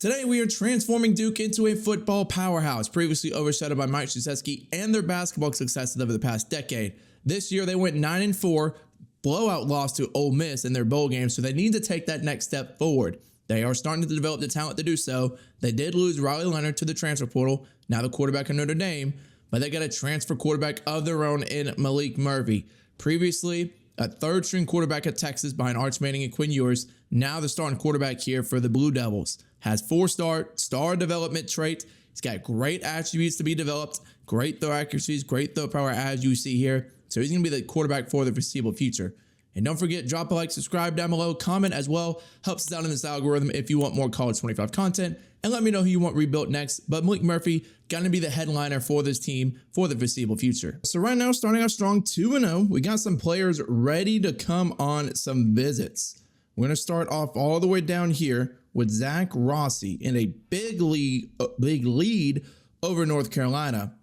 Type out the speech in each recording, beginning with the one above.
Today, we are transforming Duke into a football powerhouse, previously overshadowed by Mike Krzyzewski and their basketball successes over the past decade. This year, they went 9-4, blowout loss to Ole Miss in their bowl game, so they need to take that next step forward. They are starting to develop the talent to do so. They did lose Riley Leonard to the transfer portal, now the quarterback of Notre Dame, but they got a transfer quarterback of their own in Malik Murphy. Previously, a third-string quarterback at Texas behind Arch Manning and Quinn Ewers, now the starting quarterback here for the Blue Devils. Has 4-star development traits. He's got great attributes to be developed, great throw accuracies, great throw power as you see here. So he's going to be the quarterback for the foreseeable future. And don't forget, drop a like, subscribe down below, comment as well. Helps us out in this algorithm if you want more College 25 content. And let me know who you want rebuilt next. But Malik Murphy going to be the headliner for this team for the foreseeable future. So right now, starting off strong 2-0, we got some players ready to come on some visits. We're going to start off all the way down here with Zach Rossi in a big lead over North Carolina.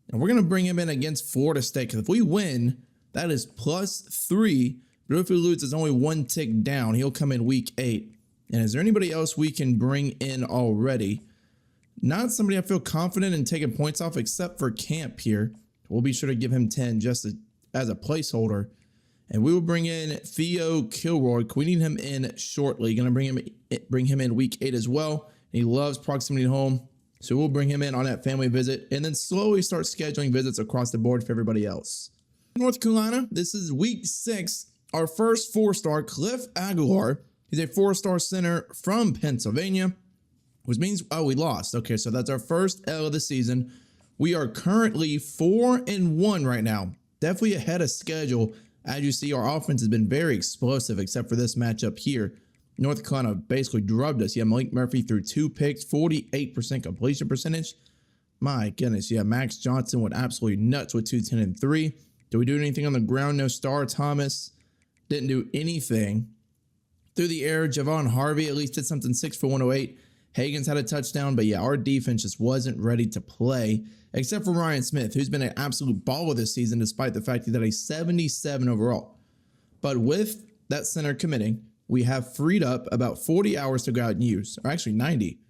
And we're going to bring him in against Florida State, because if we win, that is +3. But if we lose, it's only one tick down. He'll come in week 8. And is there anybody else we can bring in already? Not somebody I feel confident in taking points off except for Camp here. We'll be sure to give him 10 just as a placeholder. And we will bring in Theo Kilroy. We need him in shortly. Going to bring him in week 8 as well. He loves proximity to home, so we'll bring him in on that family visit and then slowly start scheduling visits across the board for everybody else. North Carolina, this is week 6. Our first 4-star, Cliff Aguilar. He's a 4-star center from Pennsylvania, which means, oh, we lost. Okay, so that's our first L of the season. We are currently 4-1 right now. Definitely ahead of schedule. As you see, our offense has been very explosive, except for this matchup here. North Carolina basically drubbed us. Yeah, Malik Murphy threw 2 picks, 48% completion percentage. My goodness, yeah, Max Johnson went absolutely nuts with 210-3. Did we do anything on the ground? No. Star Thomas didn't do anything. Through the air, Javon Harvey at least did something, 6 for 108. Hagens had a touchdown, but yeah, our defense just wasn't ready to play, except for Ryan Smith, who's been an absolute baller this season, despite the fact that he had a 77 overall. But with that center committing, we have freed up about 40 hours to go out and use, or actually 90.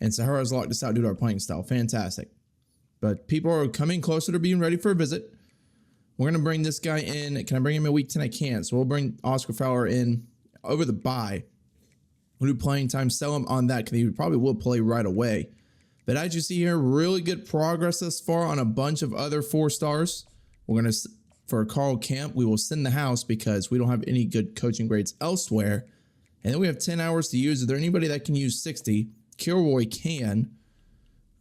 And Sahara's locked us out due to our playing style. Fantastic. But people are coming closer to being ready for a visit. We're going to bring this guy in. Can I bring him in week 10? I can't. So we'll bring Oscar Fowler in over the bye. We'll do playing time, sell him on that, because he probably will play right away. But as you see here, really good progress thus far on a bunch of other 4-stars. We're going to, for Carl Camp, we will send the house because we don't have any good coaching grades elsewhere. And then we have 10 hours to use. Is there anybody that can use 60? Kilroy can.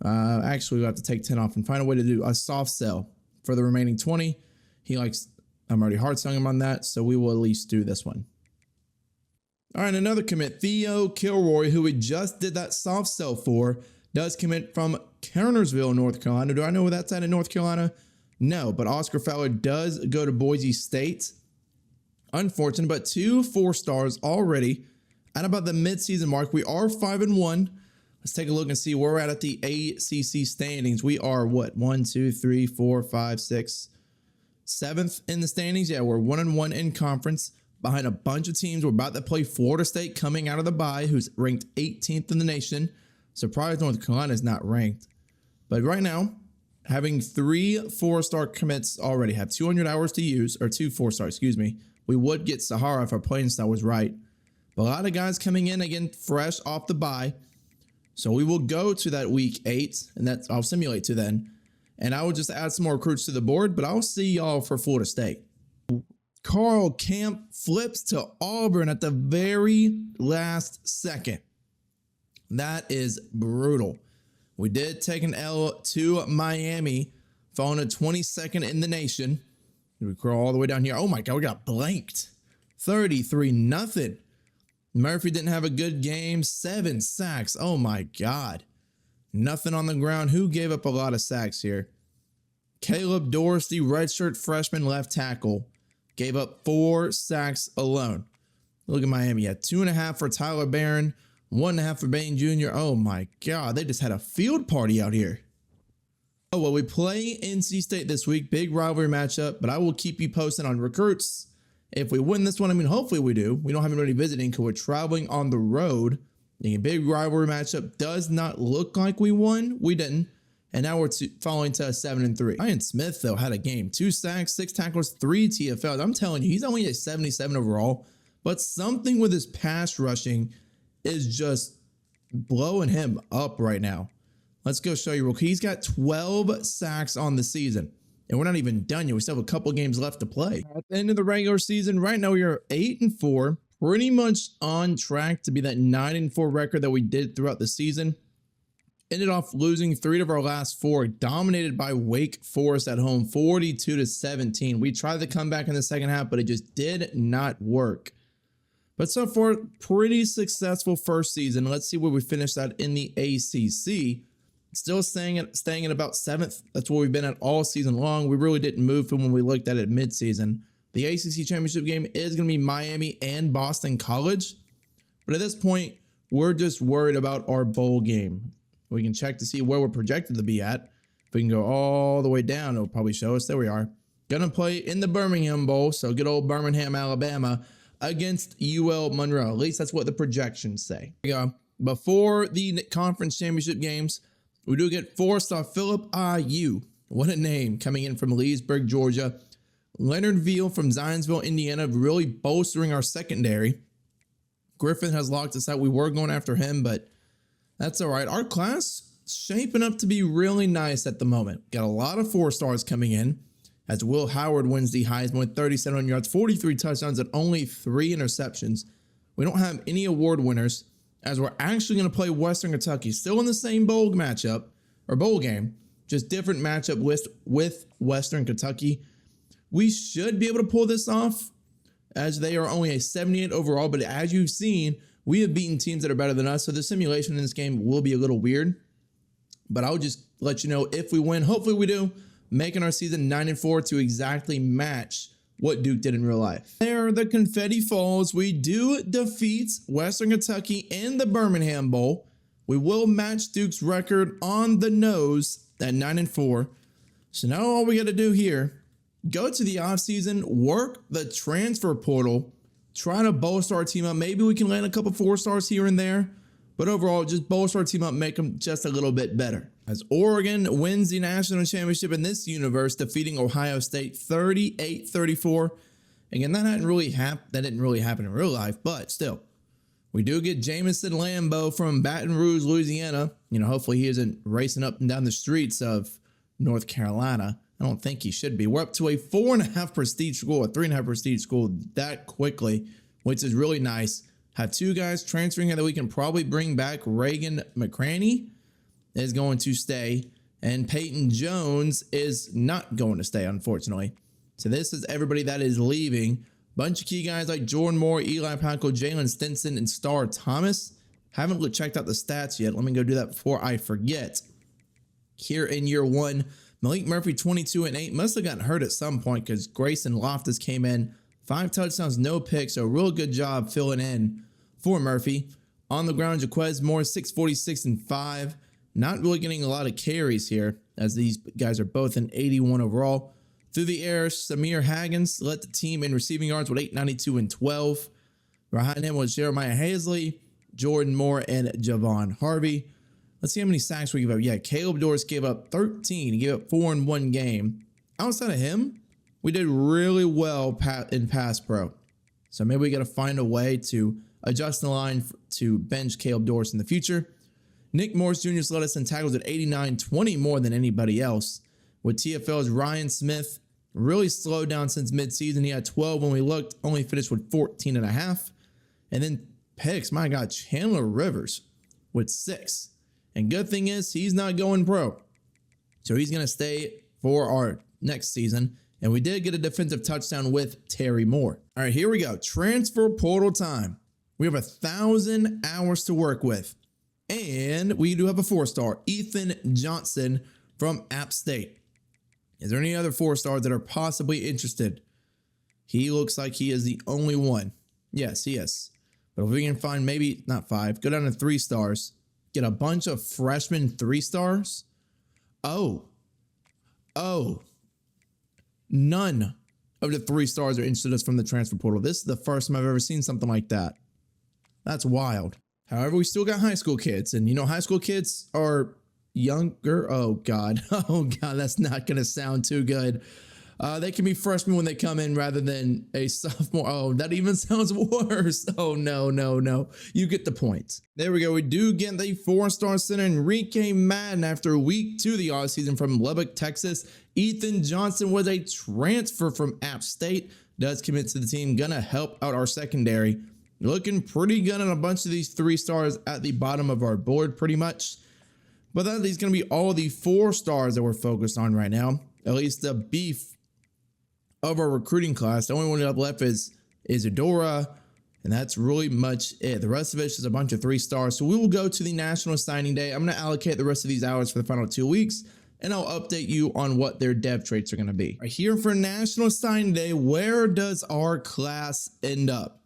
Actually, we'll have to take 10 off and find a way to do a soft sell for the remaining 20. He likes, I'm already hard selling him on that, so we will at least do this one. All right, another commit, Theo Kilroy, who we just did that soft sell for, does commit from Kernersville, North Carolina. Do I know where that's at in North Carolina? No, but Oscar Fowler does go to Boise State. Unfortunate, but 2 4-stars already at about the midseason mark. We are 5-1. Let's take a look and see where we're at the ACC standings. We are what? 1, 2, 3, 4, 5, 6, 7th in the standings. Yeah, we're 1-1 in conference, behind a bunch of teams. We're about to play Florida State coming out of the bye, who's ranked 18th in the nation. Surprised North Carolina is not ranked. But right now, having 3 4-star commits already, have 200 hours to use, or 2 4-star, excuse me. We would get Sahara if our playing style was right. But a lot of guys coming in, again, fresh off the bye. So we will go to that week 8, and that's, I'll simulate to then. And I will just add some more recruits to the board, but I'll see y'all for Florida State. Carl Camp flips to Auburn at the very last second. That is brutal. We did take an L to Miami, falling to 22nd in the nation. We crawl all the way down here. Oh my God, we got blanked. 33-0. Murphy didn't have a good game. 7 sacks. Oh my God. Nothing on the ground. Who gave up a lot of sacks here? Caleb Dorsey, redshirt freshman left tackle, gave up 4 sacks alone. Look at Miami. Yeah, 2.5 for Tyler Barron, 1.5 for Bain Jr. Oh my God, they just had a field party out here. Oh, well, we play NC State this week. Big rivalry matchup, but I will keep you posted on recruits. If we win this one, I mean, hopefully we do. We don't have anybody visiting because we're traveling on the road A big rivalry matchup. Does not look like we won. We didn't. And now we're falling to 7-3. Ryan Smith, though, had a game. 2 sacks, 6 tackles, 3 TFLs. I'm telling you, he's only a 77 overall. But something with his pass rushing is just blowing him up right now. Let's go show you real quick. He's got 12 sacks on the season. And we're not even done yet. We still have a couple games left to play. At the end of the regular season, right now we are 8-4. Pretty much on track to be that 9-4 record that we did throughout the season. Ended off losing 3 of our last 4, dominated by Wake Forest at home, 42-17. We tried to come back in the second half, but it just did not work. But so far, pretty successful first season. Let's see where we finished at in the ACC. Still staying at about 7th. That's where we've been at all season long. We really didn't move from when we looked at it midseason. The ACC championship game is going to be Miami and Boston College. But at this point, we're just worried about our bowl game. We can check to see where we're projected to be at. If we can go all the way down, it'll probably show us. There we are. Gonna play in the Birmingham Bowl. So good old Birmingham, Alabama against UL Monroe. At least that's what the projections say. Here we go. Before the conference championship games, we do get 4-star Philip IU. What a name, coming in from Leesburg, Georgia. Leonard Veal from Zionsville, Indiana, really bolstering our secondary. Griffin has locked us out. We were going after him, but that's all right. Our class shaping up to be really nice at the moment. Got a lot of 4-stars coming in as Will Howard wins the Heisman with 37 yards, 43 touchdowns, and only 3 interceptions. We don't have any award winners as we're actually going to play Western Kentucky. Still in the same bowl matchup or bowl game, just different matchup list with Western Kentucky. We should be able to pull this off as they are only a 78 overall. But as you've seen, we have beaten teams that are better than us. So the simulation in this game will be a little weird. But I'll just let you know if we win. Hopefully we do. Making our season 9-4 to exactly match what Duke did in real life. There, the confetti falls. We do defeat Western Kentucky in the Birmingham Bowl. We will match Duke's record on the nose at 9-4. So now all we got to do here, go to the offseason, work the transfer portal, try to bolster our team up. Maybe we can land a couple 4-stars here and there. But overall, just bolster our team up, make them just a little bit better. As Oregon wins the national championship in this universe, defeating Ohio State 38-34. Again, that didn't really happen in real life, but still. We do get Jamison Lambeau from Baton Rouge, Louisiana. You know, hopefully he isn't racing up and down the streets of North Carolina. I don't think he should be. We're up to a 4.5 prestige school, a 3.5 prestige school that quickly, which is really nice. Have 2 guys transferring here that we can probably bring back. Reagan McCraney is going to stay, and Peyton Jones is not going to stay, unfortunately. So this is everybody that is leaving. Bunch of key guys like Jordan Moore, Eli Paco, Jalen Stinson, and Star Thomas. Haven't checked out the stats yet. Let me go do that before I forget. Here in year 1, Malik Murphy, 22-8. Must have gotten hurt at some point because Grayson Loftus came in. 5 touchdowns, no picks. So real good job filling in for Murphy. On the ground, Jaquez Moore, 646-5. Not really getting a lot of carries here as these guys are both in 81 overall. Through the air, Samir Haggins led the team in receiving yards with 892-12. Behind him was Jeremiah Hazley, Jordan Moore, and Javon Harvey. Let's see how many sacks we give up. Yeah, Caleb Doris gave up 13. He gave up 4 in one game. Outside of him, we did really well in pass pro. So maybe we got to find a way to adjust the line to bench Caleb Doris in the future. Nick Morris Jr. led us in tackles at 89, 20 more than anybody else. With TFL's Ryan Smith really slowed down since midseason. He had 12 when we looked, only finished with 14.5. And then picks, my God, Chandler Rivers with 6. And good thing is he's not going pro. So he's going to stay for our next season. And we did get a defensive touchdown with Terry Moore. All right, here we go. Transfer portal time. We have 1,000 hours to work with. And we do have a 4-star, Ethan Johnson from App State. Is there any other 4-stars that are possibly interested? He looks like he is the only one. Yes, he is. But if we can find maybe, not 5, go down to 3 stars, get a bunch of freshman 3-stars. Oh, none of the 3 stars are interested in us from the transfer portal. This is the first time I've ever seen something like that. That's wild. However, we still got high school kids, and high school kids are younger. Oh God, oh God, that's not gonna sound too good. They can be freshmen when they come in rather than a sophomore. Oh, that even sounds worse. Oh no, no, no. You get the point. There we go. We do get the 4-star center Enrique Madden after week 2 of the offseason from Lubbock, Texas. Ethan Johnson was a transfer from App State. Does commit to the team. Gonna help out our secondary. Looking pretty good on a bunch of these 3 stars at the bottom of our board pretty much. But that is going to be all the 4 stars that we're focused on right now. At least the beef of our recruiting class. The only one left is Isadora, and that's really much it. The rest of it is just a bunch of 3 stars. So we will go to the National Signing Day. I'm going to allocate the rest of these hours for the final 2 weeks, and I'll update you on what their dev traits are going to be. Right here for National Signing Day, where does our class end up?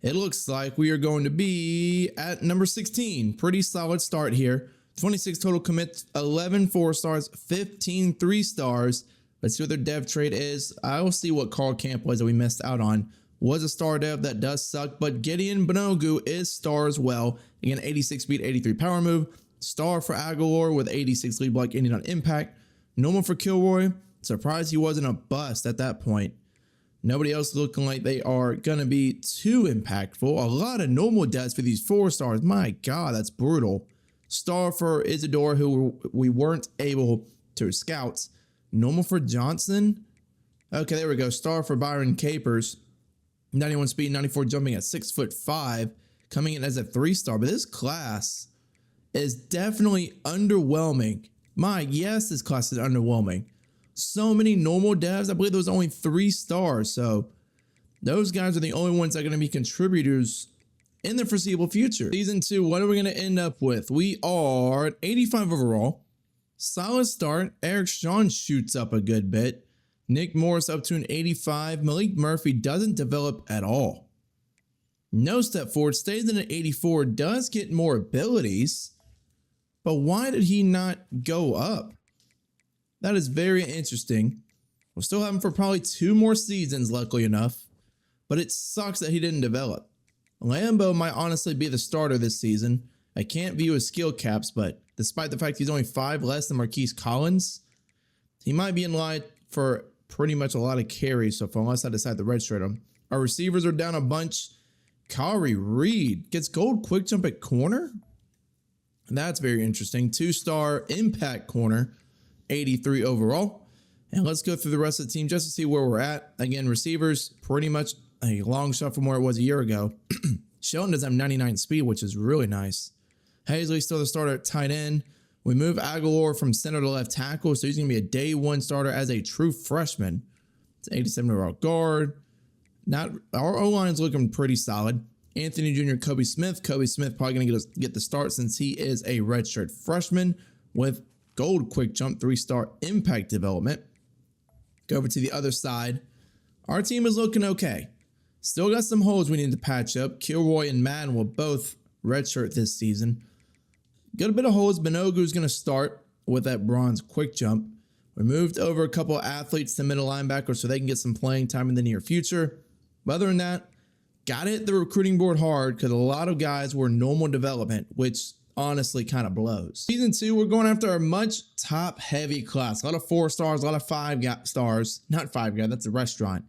It looks like we are going to be at number 16. Pretty solid start here. 26 total commits, 11 4-stars, 15 3-stars. Let's see what their dev trait is. I will see what Carl Camp was that we missed out on. Was a star dev, that does suck, but Gideon Bonogu is star as well. Again, 86 speed, 83 power move. Star for Aguilar with 86 lead block, ending on impact. Normal for Kilroy. Surprised he wasn't a bust at that point. Nobody else looking like they are going to be too impactful. A lot of normal deaths for these 4-stars. My God, that's brutal. Star for Isadora, who we weren't able to scout. Normal for Johnson. Okay, there we go. Star for Byron Capers. 91 speed, 94 jumping at 6'5", coming in as a 3-star. But this class is definitely underwhelming. Yes, this class is underwhelming. So many normal devs. I believe there was only 3 stars. So those guys are the only ones that are going to be contributors in the foreseeable future. Season 2, what are we going to end up with? We are at 85 overall. Solid start. Eric Sean shoots up a good bit. Nick Morris up to an 85. Malik Murphy doesn't develop at all. No step forward. Stays in an 84. Does get more abilities. But why did he not go up? That is very interesting. We'll still have him for probably 2 more seasons, luckily enough. But it sucks that he didn't develop. Lambo might honestly be the starter this season. I can't view his skill caps, but despite the fact he's only 5 less than Marquise Collins, he might be in line for pretty much a lot of carries so far, unless I decide to redshirt him. Our receivers are down a bunch. Kari Reed gets gold quick jump at corner. That's very interesting. 2-star impact corner. 83 overall. And let's go through the rest of the team just to see where we're at. Again, receivers, pretty much a long shot from where it was a year ago. Shelton does have 99 speed, which is really nice. Hazley still the starter at tight end. We move Aguilar from center to left tackle, so he's going to be a day 1 starter as a true freshman. It's 87 overall guard. Our O-line is looking pretty solid. Anthony Jr., Kobe Smith. Kobe Smith probably going to get the start since he is a redshirt freshman with gold quick jump, 3-star impact development. Go over to the other side. Our team is looking okay. Still got some holes we need to patch up. Kilroy and Madden will both redshirt this season. Got a bit of holes. Bonogu is going to start with that bronze quick jump. We moved over a couple of athletes to middle linebacker so they can get some playing time in the near future. But other than that, got to hit the recruiting board hard because a lot of guys were normal development, which honestly kind of blows. Season 2, we're going after a much top-heavy class. A lot of 4 stars, a lot of 5 stars. Not 5 guys, that's a restaurant.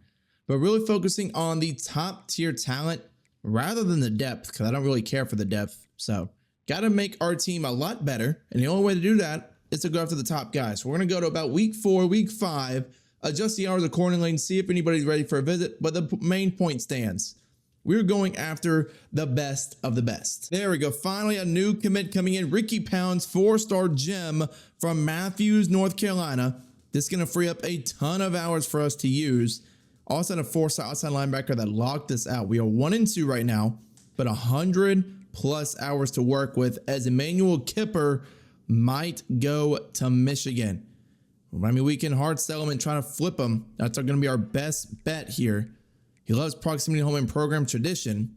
But really focusing on the top-tier talent rather than the depth, because I don't really care for the depth. So, got to make our team a lot better. And the only way to do that is to go after the top guys. So we're going to go to about week 4, week 5, adjust the hours accordingly and see if anybody's ready for a visit. But the main point stands. We're going after the best of the best. There we go. Finally, a new commit coming in. Ricky Pounds, 4-star gem from Matthews, North Carolina. This is going to free up a ton of hours for us to use. Also, had a 4-star outside linebacker that locked us out. We are 1-2 right now, but 100+ hours to work with as Emmanuel Kipper might go to Michigan. I mean, we can hard sell him and try to flip him. That's going to be our best bet here. He loves proximity home and program tradition.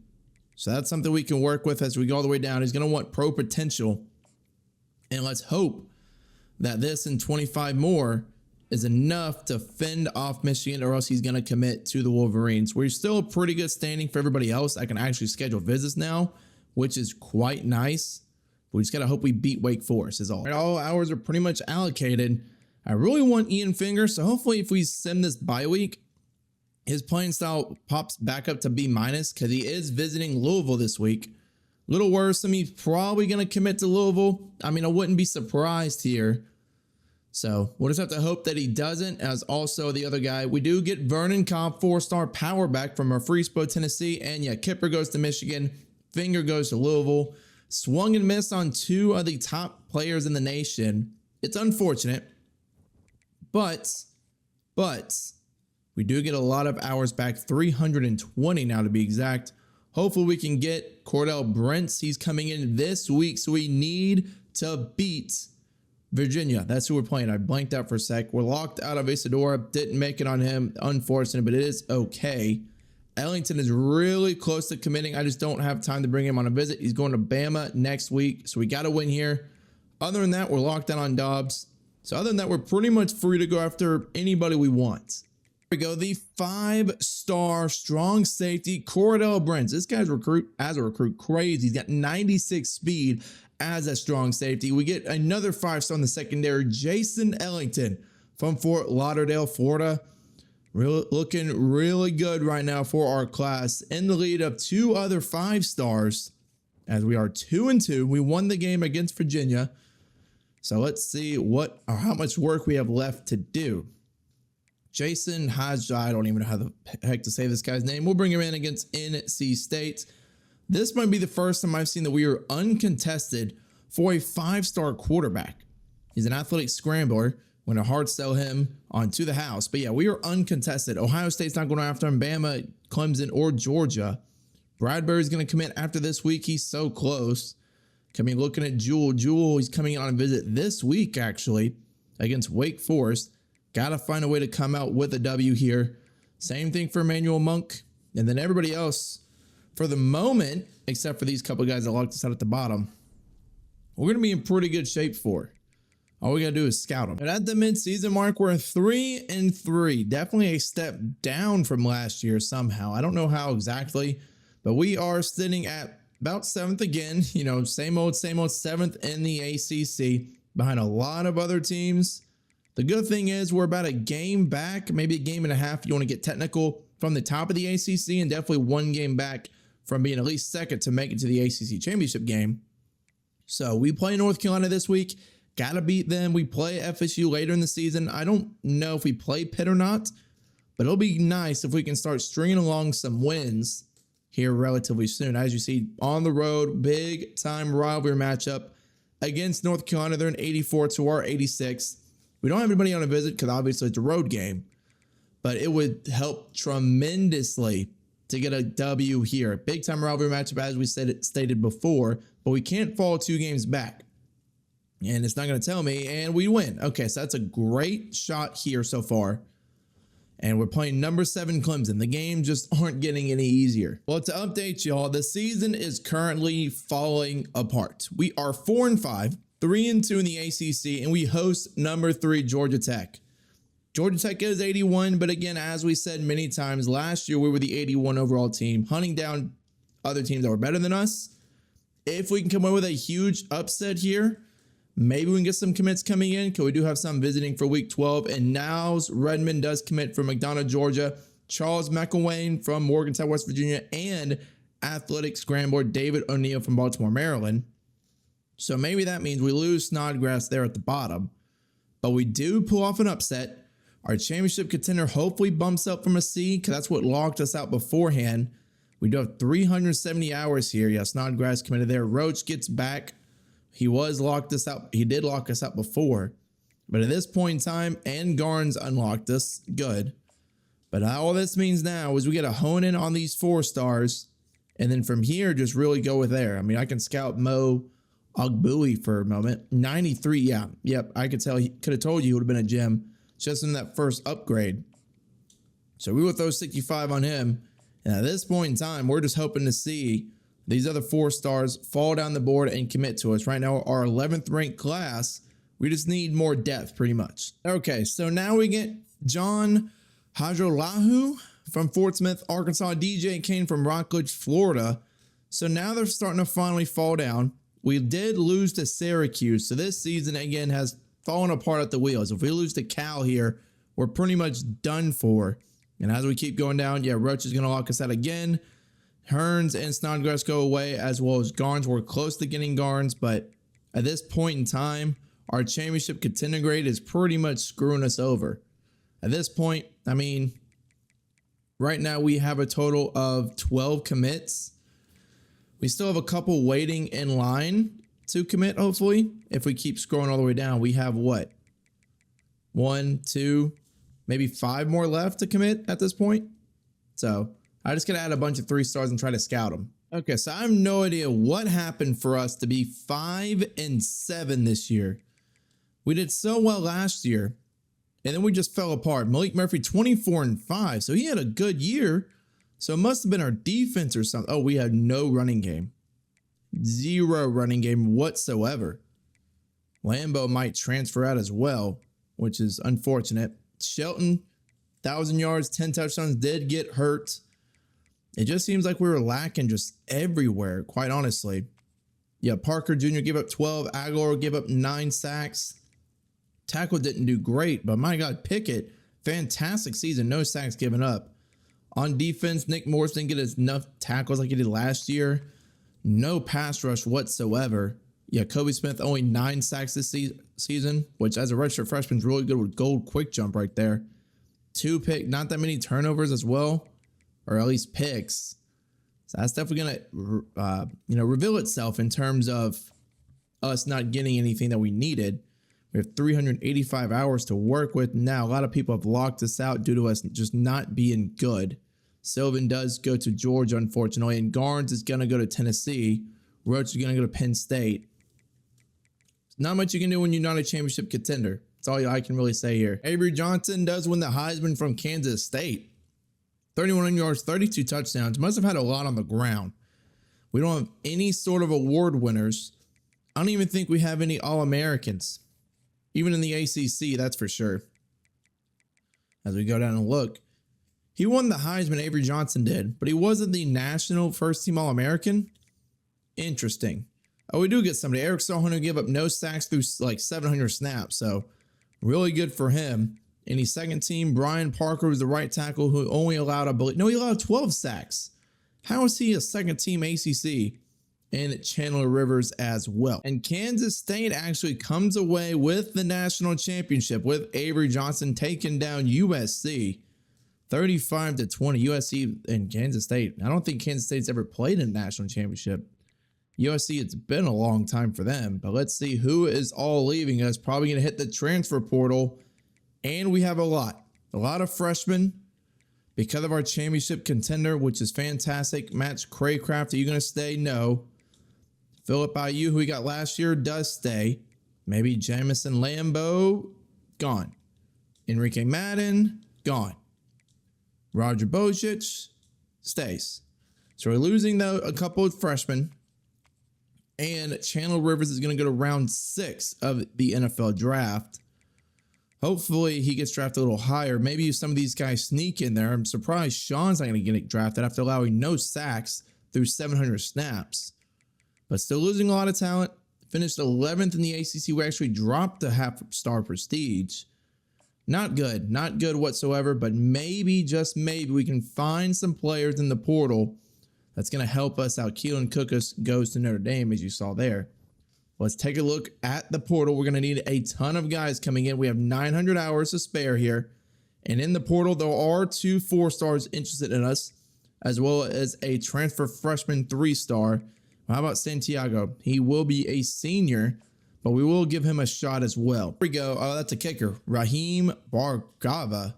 So that's something we can work with as we go all the way down. He's going to want pro potential. And let's hope that this and 25 more is enough to fend off Michigan, or else he's going to commit to the Wolverines. We're still a pretty good standing for everybody else. I can actually schedule visits now, which is quite nice. We just got to hope we beat Wake Forest is all. All hours are pretty much allocated. I really want Ian Finger, so hopefully if we send this bye week, his playing style pops back up to B- because he is visiting Louisville this week. A little worrisome. He's probably going to commit to Louisville. I mean, I wouldn't be surprised here. So we'll just have to hope that he doesn't. As also the other guy, we do get Vernon Cobb, 4-star power back from Murfreesboro, Tennessee. And yeah, Kipper goes to Michigan. Finger goes to Louisville. Swung and missed on 2 of the top players in the nation. It's unfortunate, but we do get a lot of hours back, 320 now to be exact. Hopefully we can get Cordell Brents. He's coming in this week, so we need to beat Virginia. That's who we're playing. I blanked out for a sec. We're locked out of Isadora. Didn't make it on him. Unfortunate, but it is okay. Ellington is really close to committing. I just don't have time to bring him on a visit. He's going to Bama next week, so we got to win here. Other than that, we're locked out on Dobbs. So other than that, we're pretty much free to go after anybody we want. Here we go. The 5-star strong safety, Cordell Brents. This guy's as a recruit, crazy. He's got 96 speed as a strong safety. We get another 5-star in the secondary, Jason Ellington from Fort Lauderdale, Florida. Looking really good right now for our class, in the lead of 2 other 5-stars as we are 2-2. We won the game against Virginia. So let's see how much work we have left to do. Jason Hajja, I don't even know how the heck to say this guy's name. We'll bring him in against NC State. This might be the first time I've seen that we are uncontested for a 5-star quarterback. He's an athletic scrambler. We're going to hard sell him onto the house. But yeah, we are uncontested. Ohio State's not going after him. Bama, Clemson, or Georgia. Bradbury's going to come in after this week. He's so close. Coming, looking at Jewel. He's coming on a visit this week, actually, against Wake Forest. Got to find a way to come out with a W here. Same thing for Emmanuel Monk. And then everybody else, for the moment, except for these couple guys that locked us out at the bottom, we're going to be in pretty good shape for. All we got to do is scout them. And at the midseason mark, we're 3-3. Definitely a step down from last year somehow. I don't know how exactly, but we are sitting at about 7th again. You know, same old 7th in the ACC behind a lot of other teams. The good thing is we're about a game back, maybe a game and a half. You want to get technical from the top of the ACC, and definitely 1 game back from being at least 2nd to make it to the ACC championship game. So we play North Carolina this week. Got to beat them. We play FSU later in the season. I don't know if we play Pitt or not, but it'll be nice if we can start stringing along some wins here relatively soon. As you see, on the road, big time rivalry matchup against North Carolina. They're in 84 to our 86. We don't have anybody on a visit because obviously it's a road game, but it would help tremendously to get a W here. Big time rivalry matchup, as we stated before, but we can't fall 2 games back. And it's not going to tell me, and we win. Okay, so that's a great shot here so far. And we're playing number 7 Clemson. The games just aren't getting any easier. Well, to update y'all, the season is currently falling apart. We are 4-5, 3-2 in the ACC, and we host number 3 Georgia Tech. Georgia Tech is 81, but again, as we said many times, last year we were the 81 overall team, hunting down other teams that were better than us. If we can come away with a huge upset here, maybe we can get some commits coming in, because we do have some visiting for week 12. And Niles Redmond does commit from McDonough, Georgia. Charles McElwain from Morgantown, West Virginia. And athletic scrambler David O'Neill from Baltimore, Maryland. So maybe that means we lose Snodgrass there at the bottom. But we do pull off an upset. Our championship contender hopefully bumps up from a C, because that's what locked us out beforehand. We do have 370 hours here. Yeah, Snodgrass committed there. Roach gets back. He locked us out. He did lock us out before, but at this point in time, and Garnes unlocked us. Good. But all this means now is we got to hone in on these 4 stars, and then from here, just really go with there. I mean, I can scout Mo Ogbui for a moment. 93, yeah. Yep, I could tell. He could have told you he would have been a gem just in that first upgrade. So we will throw 65 on him, and at this point in time, we're just hoping to see these other 4 stars fall down the board and commit to us. Right now, our 11th ranked class, we just need more depth pretty much. Okay, so now we get John Hajrolahu from Fort Smith, Arkansas. DJ Kane from Rockledge, Florida. So now they're starting to finally fall down. We did lose to Syracuse, so this season again has fallen apart at the wheels. If we lose to Cal here, we're pretty much done for. And as we keep going down, yeah, Roach is going to lock us out again. Hearns and Snodgrass go away, as well as Garnes. We're close to getting Garnes, but at this point in time, our championship contender grade is pretty much screwing us over. At this point, I mean, right now we have a total of 12 commits. We still have a couple waiting in line to commit, hopefully. If we keep scrolling all the way down, we have what? 1, 2, maybe 5 more left to commit at this point. So I just got to add a bunch of 3 stars and try to scout them. Okay, so I have no idea what happened for us to be 5-7 this year. We did so well last year, and then we just fell apart. Malik Murphy, 24-5, so he had a good year. So it must have been our defense or something. Oh, we had no running game. 0 running game whatsoever. Lambeau might transfer out as well, which is unfortunate. Shelton, 1,000 yards, 10 touchdowns, did get hurt. It just seems like we were lacking just everywhere, quite honestly. Yeah, Parker Jr. gave up 12. Aguilar gave up 9 sacks. Tackle didn't do great, but my God, Pickett, fantastic season. No sacks given up. On defense, Nick Morris didn't get enough tackles like he did last year. No pass rush whatsoever. Yeah, Kobe Smith only 9 sacks this season, which as a redshirt freshman is really good with gold quick jump right there. 2 picks, not that many turnovers as well, or at least picks. So that's definitely going to, reveal itself in terms of us not getting anything that we needed. We have 385 hours to work with now. A lot of people have locked us out due to us just not being good. Sylvan does go to Georgia, unfortunately, and Garnes is going to go to Tennessee. Roach is going to go to Penn State. Not much you can do when you're not a championship contender. That's all I can really say here. Avery Johnson does win the Heisman from Kansas State. 31 yards, 32 touchdowns. Must have had a lot on the ground. We don't have any sort of award winners. I don't even think we have any All-Americans. Even in the ACC, that's for sure. As we go down and look, he won the Heisman, Avery Johnson did, but he wasn't the national first-team All-American. Interesting. Oh, we do get somebody. Eric Sawhunter gave up no sacks through like 700 snaps, so really good for him. And he's second team. Brian Parker was the right tackle who only allowed, he allowed 12 sacks. How is he a second team ACC? And Chandler Rivers as well. And Kansas State actually comes away with the national championship with Avery Johnson taking down USC 35-20. USC and Kansas State. I don't think Kansas State's ever played in a national championship. USC, it's been a long time for them, but let's see who is all leaving us. Probably going to hit the transfer portal, and we have a lot of freshmen because of our championship contender, which is fantastic. Matt Craycraft, are you going to stay? No. Philip Ayou, who we got last year, does stay. Maybe Jamison Lambeau, gone. Enrique Madden, gone. Roger Bojic stays. So we're losing, though, a couple of freshmen. And Chandler Rivers is going to go to round 6 of the NFL draft. Hopefully, he gets drafted a little higher. Maybe some of these guys sneak in there. I'm surprised Sean's not going to get drafted after allowing no sacks through 700 snaps. But still losing a lot of talent. Finished 11th in the ACC. We actually dropped the half-star prestige. Not good. Not good whatsoever. But maybe, just maybe, we can find some players in the portal that's going to help us out. Keelan Cookus goes to Notre Dame, as you saw there. Let's take a look at the portal. We're going to need a ton of guys coming in. We have 900 hours to spare here. And in the portal, there are 2 4-stars interested in us, as well as a transfer freshman 3-star. How about Santiago? He will be a senior, but we will give him a shot as well. Here we go. Oh, that's a kicker. Raheem Bargava.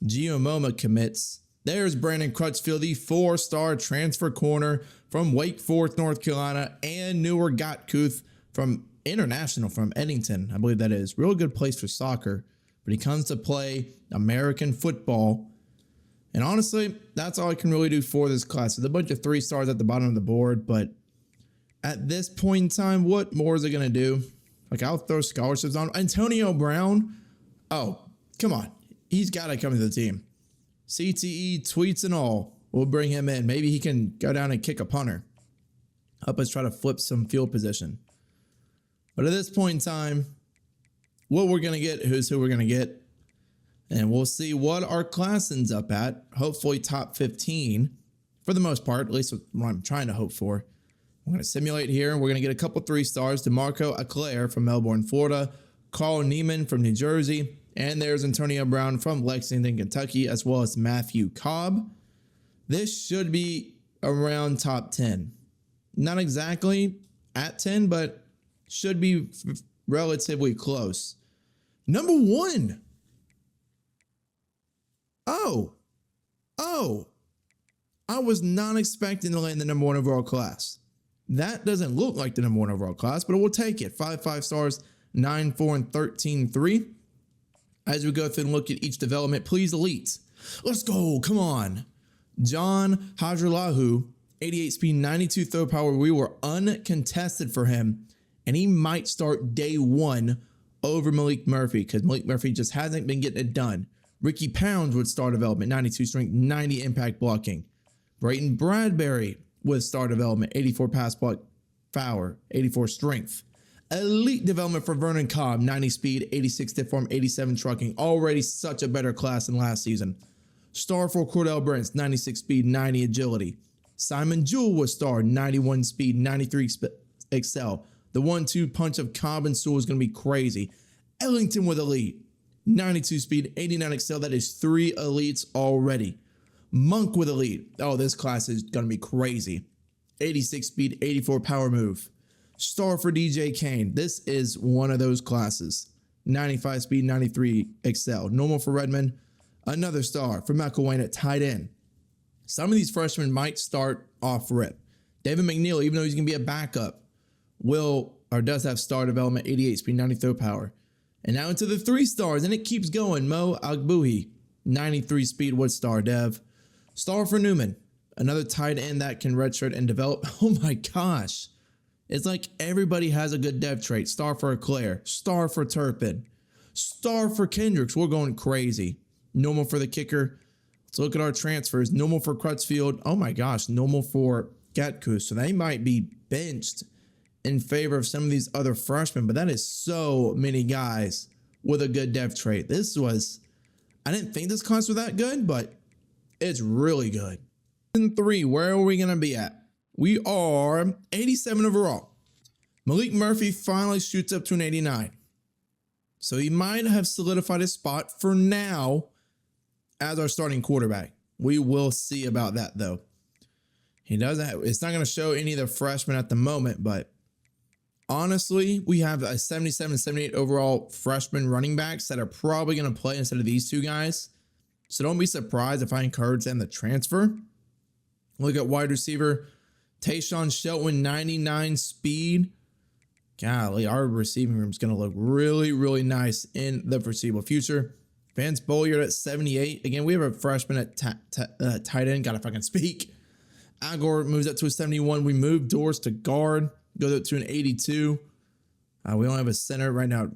Giamoma commits. There's Brandon Crutchfield, the 4-star transfer corner from Wake Forest, North Carolina, and Newer Gotkuth from International from Eddington, I believe that is. Real good place for soccer, but he comes to play American football. And honestly, that's all I can really do for this class. There's a bunch of 3-stars at the bottom of the board, but at this point in time, what more is it going to do? Like, I'll throw scholarships on. Antonio Brown? Oh, come on. He's got to come to the team. CTE, tweets and all. We'll bring him in. Maybe he can go down and kick a punter. help us try to flip some field position. But at this point in time, what we're going to get, who we're going to get, and we'll see what our class ends up at. Hopefully top 15 for the most part, at least what I'm trying to hope for. We're going to simulate here. We're going to get a couple 3-stars. DeMarco Eclair from Melbourne, Florida. Carl Neiman from New Jersey. And there's Antonio Brown from Lexington, Kentucky, as well as Matthew Cobb. This should be around top 10. Not exactly at 10, but should be relatively close. Number 1. Oh, I was not expecting to land the number 1 overall class. That doesn't look like the number 1 overall class, but we'll take it. 5 stars, 9, 4, and 13, 3. As we go through and look at each development, please elite. Let's go. Come on. John Hadralahu, 88 speed, 92 throw power. We were uncontested for him, and he might start day 1 over Malik Murphy because Malik Murphy just hasn't been getting it done. Ricky Pounds would star development, 92 strength, 90 impact blocking. Brayton Bradbury would star development, 84 pass block power, 84 strength. Elite development for Vernon Cobb, 90 speed, 86 stiff arm, 87 trucking. Already such a better class than last season. Star for Cordell Brents, 96 speed, 90 agility. Simon Jewell was star, 91 speed, 93 excel. The 1-2 punch of Cobb and Sewell is going to be crazy. Ellington with elite, 92 speed, 89 excel. That is 3 elites already. Monk with elite. Oh, this class is going to be crazy. 86 speed, 84 power move. Star for DJ Kane. This is one of those classes. 95 speed, 93 excel. Normal for Redmond. Another star for McElwain at tight end. Some of these freshmen might start off rip. David McNeil, even though he's going to be a backup, does have star development, 88 speed, 90 throw power. And now into the 3 stars, and it keeps going. Mo Agbuhi, 93 speed, wood star dev. Star for Newman, another tight end that can redshirt and develop. Oh my gosh. It's like everybody has a good dev trait. Star for Eclair, star for Turpin, star for Kendricks. We're going crazy. Normal for the kicker. Let's look at our transfers. Normal for Crutchfield. Oh my gosh, normal for Gatkus. So they might be benched in favor of some of these other freshmen, but that is so many guys with a good dev trait. I didn't think this class was that good, but it's really good. In 3, where are we going to be at? We are 87 overall. Malik Murphy finally shoots up to an 89. So he might have solidified his spot for now as our starting quarterback. We will see about that though. It's not going to show any of the freshmen at the moment, but honestly, we have a 77, 78 overall freshman running backs that are probably going to play instead of these 2 guys. So don't be surprised if I encourage them to transfer. Look at wide receiver. Tayshawn Shelton, 99 speed. Golly, our receiving room is going to look really, really nice in the foreseeable future. Vance Bolliard at 78. Again, we have a freshman at tight end. Gotta fucking speak. Agor moves up to a 71. We move Doors to guard. Goes up to an 82. We don't have a center right now.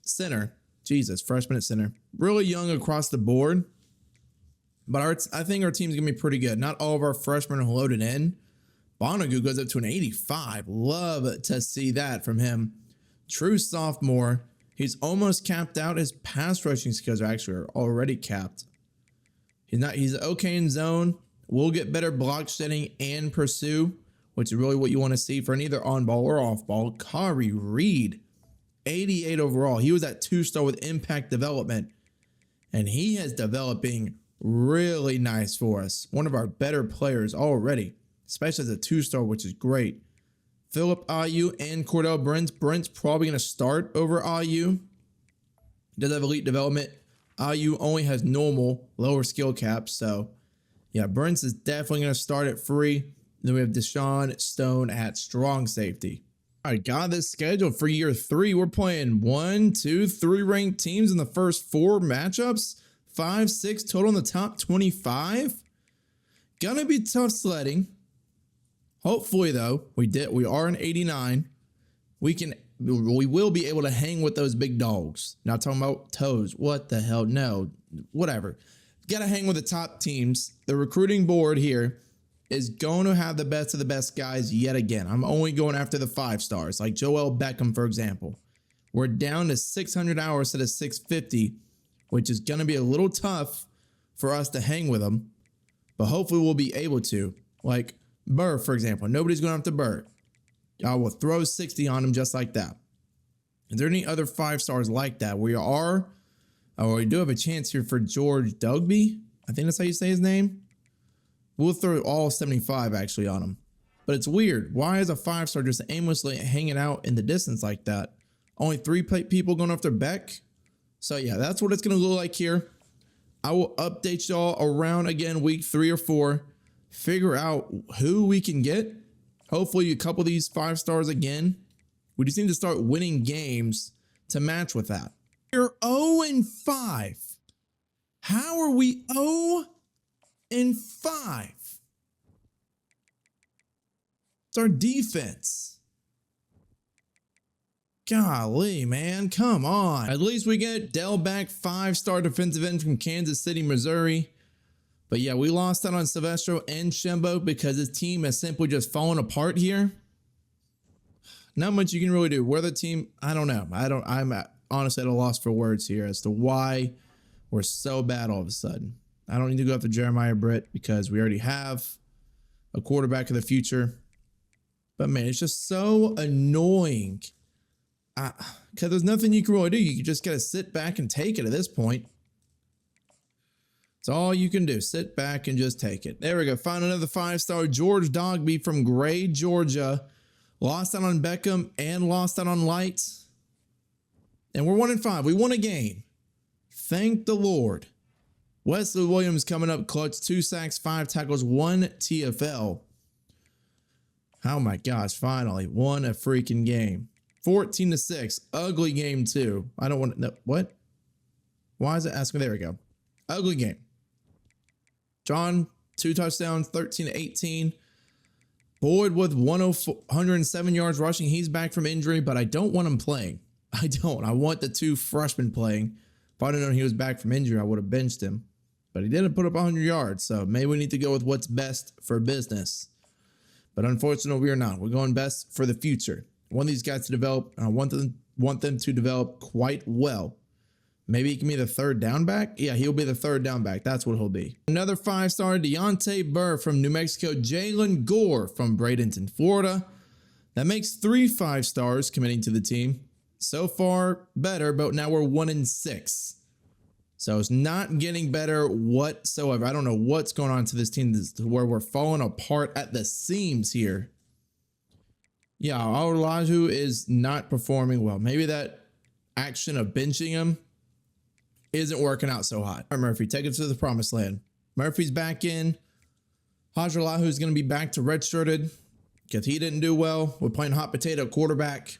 Center. Jesus, freshman at center. Really young across the board. But I think our team's going to be pretty good. Not all of our freshmen are loaded in. Bonagu goes up to an 85. Love to see that from him. True sophomore. He's almost capped out. His pass rushing skills are already capped. He's okay in zone. We'll get better block shedding and pursue, which is really what you want to see for either on ball or off ball. Kari Reed, 88 overall. He was at 2-star with impact development, and he is developing really nice for us. One of our better players already, especially as a 2-star, which is great. Philip IU and Cordell Brents. Brents probably going to start over IU. He does have elite development. IU only has normal, lower skill caps. So, yeah, Brents is definitely going to start at free. Then we have Deshaun Stone at strong safety. All right, got this scheduled for year 3. We're playing 1, 2, 3 ranked teams in the first 4 matchups. 5, 6 total in the top 25. Gonna be tough sledding. Hopefully, though, we are an 89. We will be able to hang with those big dogs. Not talking about toes. What the hell? No, whatever. Got to hang with the top teams. The recruiting board here is going to have the best of the best guys yet again. I'm only going after the 5 stars, like Joel Beckham, for example. We're down to 600 hours instead of 650, which is going to be a little tough for us to hang with them, but hopefully we'll be able to. Like Burr, for example. Nobody's going after Burr. I will throw 60 on him just like that. Is there any other 5 stars like that? We do have a chance here for George Dugby. I think that's how you say his name. We'll throw all 75 actually on him. But it's weird. Why is a 5-star just aimlessly hanging out in the distance like that? Only 3 people going after Beck. So yeah, that's what it's going to look like here. I will update y'all around again week 3 or 4. Figure out who we can get. Hopefully a couple of these 5 stars again. We just need to start winning games to match with that. We're 0-5. How are we 0-5? It's our defense. Golly, man, come on. At least we get Dell back, 5-star defensive end from Kansas City, Missouri. But yeah, we lost out on Silvestro and Shembo because his team has simply just fallen apart here. Not much you can really do. We're the team. I don't know. I'm honestly at a loss for words here as to why we're so bad all of a sudden. I don't need to go after Jeremiah Britt because we already have a quarterback of the future. But man, it's just so annoying. Because there's nothing you can really do. You just got to sit back and take it at this point. It's all you can do. Sit back and just take it. There we go. Found another 5-star. George Dogby from Gray, Georgia. Lost out on Beckham and lost out on Light. And we're 1-5. We won a game. Thank the Lord. Wesley Williams coming up clutch. 2 sacks, 5 tackles, 1 TFL. Oh my gosh, finally. Won a freaking game. 14-6. Ugly game too. I don't want to know. What? Why is it asking? There we go. Ugly game. John, 2 touchdowns, 13-18. Boyd with 107 yards rushing. He's back from injury, but I don't want him playing. I don't. I want the 2 freshmen playing. If I didn't know he was back from injury, I would have benched him. But he didn't put up 100 yards, so maybe we need to go with what's best for business. But unfortunately, we are not. We're going best for the future. I want these guys to develop, and I want them to develop quite well. Maybe he can be the 3rd down back. Yeah, he'll be the 3rd down back. That's what he'll be. Another 5-star, Deontay Burr from New Mexico. Jalen Gore from Bradenton, Florida. That makes 3 5-stars committing to the team. So far, better, but now we're 1-6. So it's not getting better whatsoever. I don't know what's going on to this team where we're falling apart at the seams here. Yeah, Olaju is not performing well. Maybe that action of benching him isn't working out so hot. All right, Murphy, take it to the promised land. Murphy's back in. Hajalahu is going to be back to redshirted because he didn't do well. We're playing hot potato quarterback.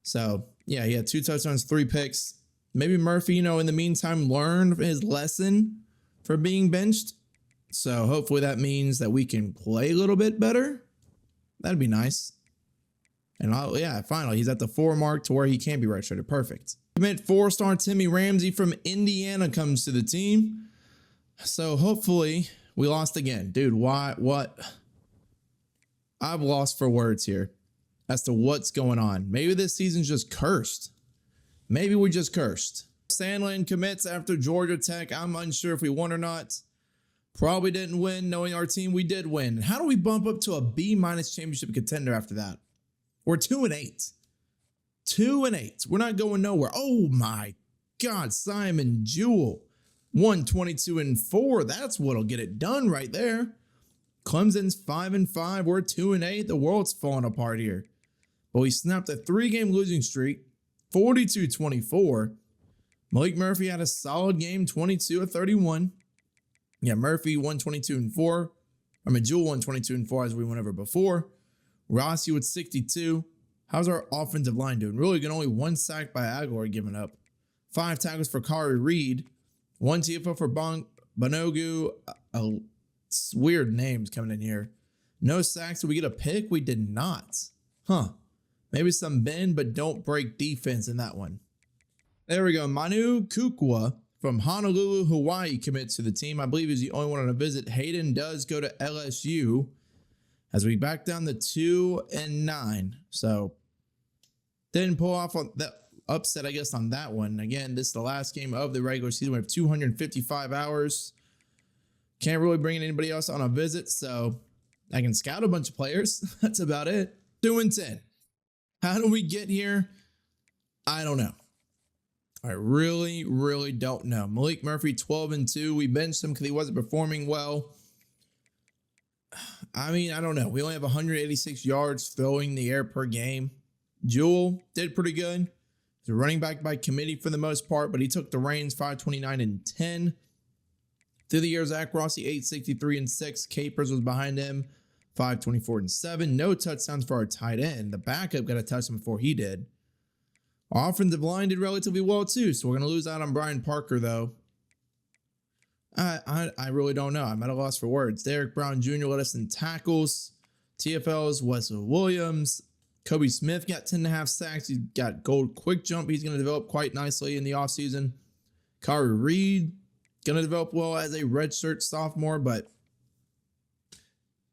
So, yeah, he had 2 touchdowns, 3 picks. Maybe Murphy, in the meantime, learned his lesson for being benched. So hopefully that means that we can play a little bit better. That'd be nice. And yeah, finally, he's at the 4 mark to where he can be redshirted. Perfect. Commit 4-star Timmy Ramsey from Indiana comes to the team. So hopefully we lost again. Dude, why? What? I've lost for words here as to what's going on. Maybe this season's just cursed. Maybe we just cursed. Sandlin commits after Georgia Tech. I'm unsure if we won or not. Probably didn't win. Knowing our team, we did win. How do we bump up to a B- championship contender after that? We're 2-8. 2-8. We're not going nowhere. Oh my God, Simon Jewell. 122-4. That's what'll get it done right there. Clemson's 5-5. We're 2-8. The world's falling apart here. But we snapped a 3-game losing streak. 42-24. Malik Murphy had a solid game, 22 of 31. Yeah, Murphy 122-4. Jewell 122-4 as we went over before. Rossi with 62. How's our offensive line doing? Really good. Only 1 sack by Aguilar given up. 5 tackles for Kari Reed. 1 TFO for Bonogu. Weird names coming in here. No sacks. Did we get a pick? We did not. Huh. Maybe some bend, but don't break defense in that one. There we go. Manu Kukwa from Honolulu, Hawaii commits to the team. I believe he's the only one on a visit. Hayden does go to LSU as we back down to 2-9. So didn't pull off on that upset, I guess, on that one. Again, this is the last game of the regular season. We have 255 hours. Can't really bring in anybody else on a visit, so I can scout a bunch of players. That's about it. 2-10. How do we get here? I don't know. I really, really don't know. Malik Murphy, 12-2. We benched him because he wasn't performing well. I mean, I don't know. We only have 186 yards throwing the air per game. Jewel did pretty good. He's a running back by committee for the most part, but he took the reins, 529 and 10. Through the year, Zach Rossi, 863 and 6. Capers was behind him, 524 and 7. No touchdowns for our tight end. The backup got a touchdown before he did. Our offensive line did relatively well too, so we're going to lose out on Brian Parker though. I really don't know. I'm at a loss for words. Derek Brown Jr. led us in tackles. TFL's Wesley Williams. Kobe Smith got 10.5 sacks. He's got gold quick jump. He's going to develop quite nicely in the offseason. Kari Reed going to develop well as a redshirt sophomore, but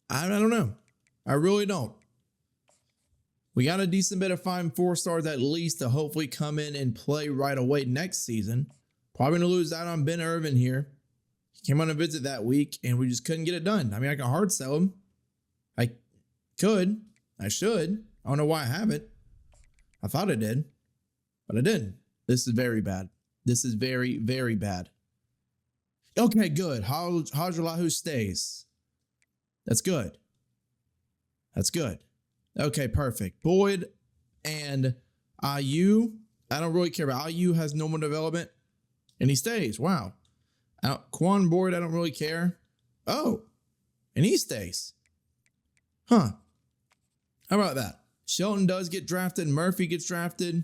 I don't know. I really don't. We got a decent bit of 5 and 4 stars at least to hopefully come in and play right away next season. Probably going to lose out on Ben Irvin here. He came on a visit that week and we just couldn't get it done. I mean, I can hard sell him. I could. I should. I don't know why I haven't. I thought I did, but I didn't. This is very bad. This is very, very bad. Okay, good. Hajalahu stays. That's good. That's good. Okay, perfect. Boyd and IU. I don't really care about IU. Has normal development, and he stays. Wow. Quan Boyd, I don't really care. Oh, and he stays. Huh. How about that? Shelton does get drafted. Murphy gets drafted.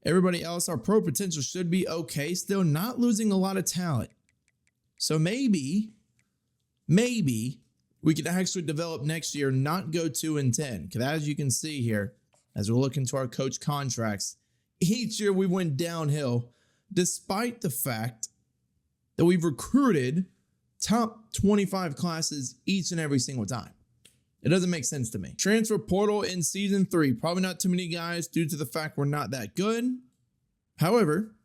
Everybody else, our pro potential should be okay. Still not losing a lot of talent. So maybe we could actually develop next year, not go 2-10. Because as you can see here, as we're looking to our coach contracts, each year we went downhill, despite the fact that we've recruited top 25 classes each and every single time. It doesn't make sense to me. Transfer portal in season 3. Probably not too many guys due to the fact we're not that good. However,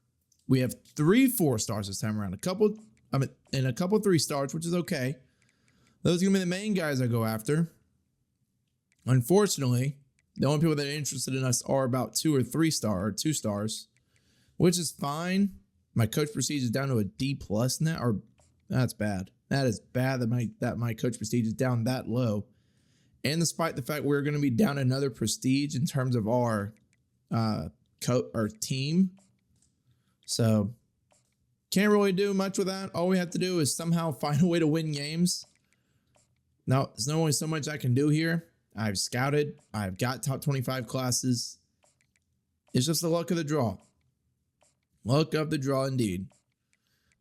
we have 3 4-stars this time around. And a couple 3-stars, which is okay. Those are going to be the main guys I go after. Unfortunately, the only people that are interested in us are about 2 or 3 star or 2 stars, which is fine. My coach prestige is down to a D+ now, or that's bad. That is bad that my coach prestige is down that low. And despite the fact we're going to be down another prestige in terms of our team. So can't really do much with that. All we have to do is somehow find a way to win games. Now, there's not only so much I can do here. I've scouted. I've got top 25 classes. It's just the luck of the draw. Luck of the draw indeed.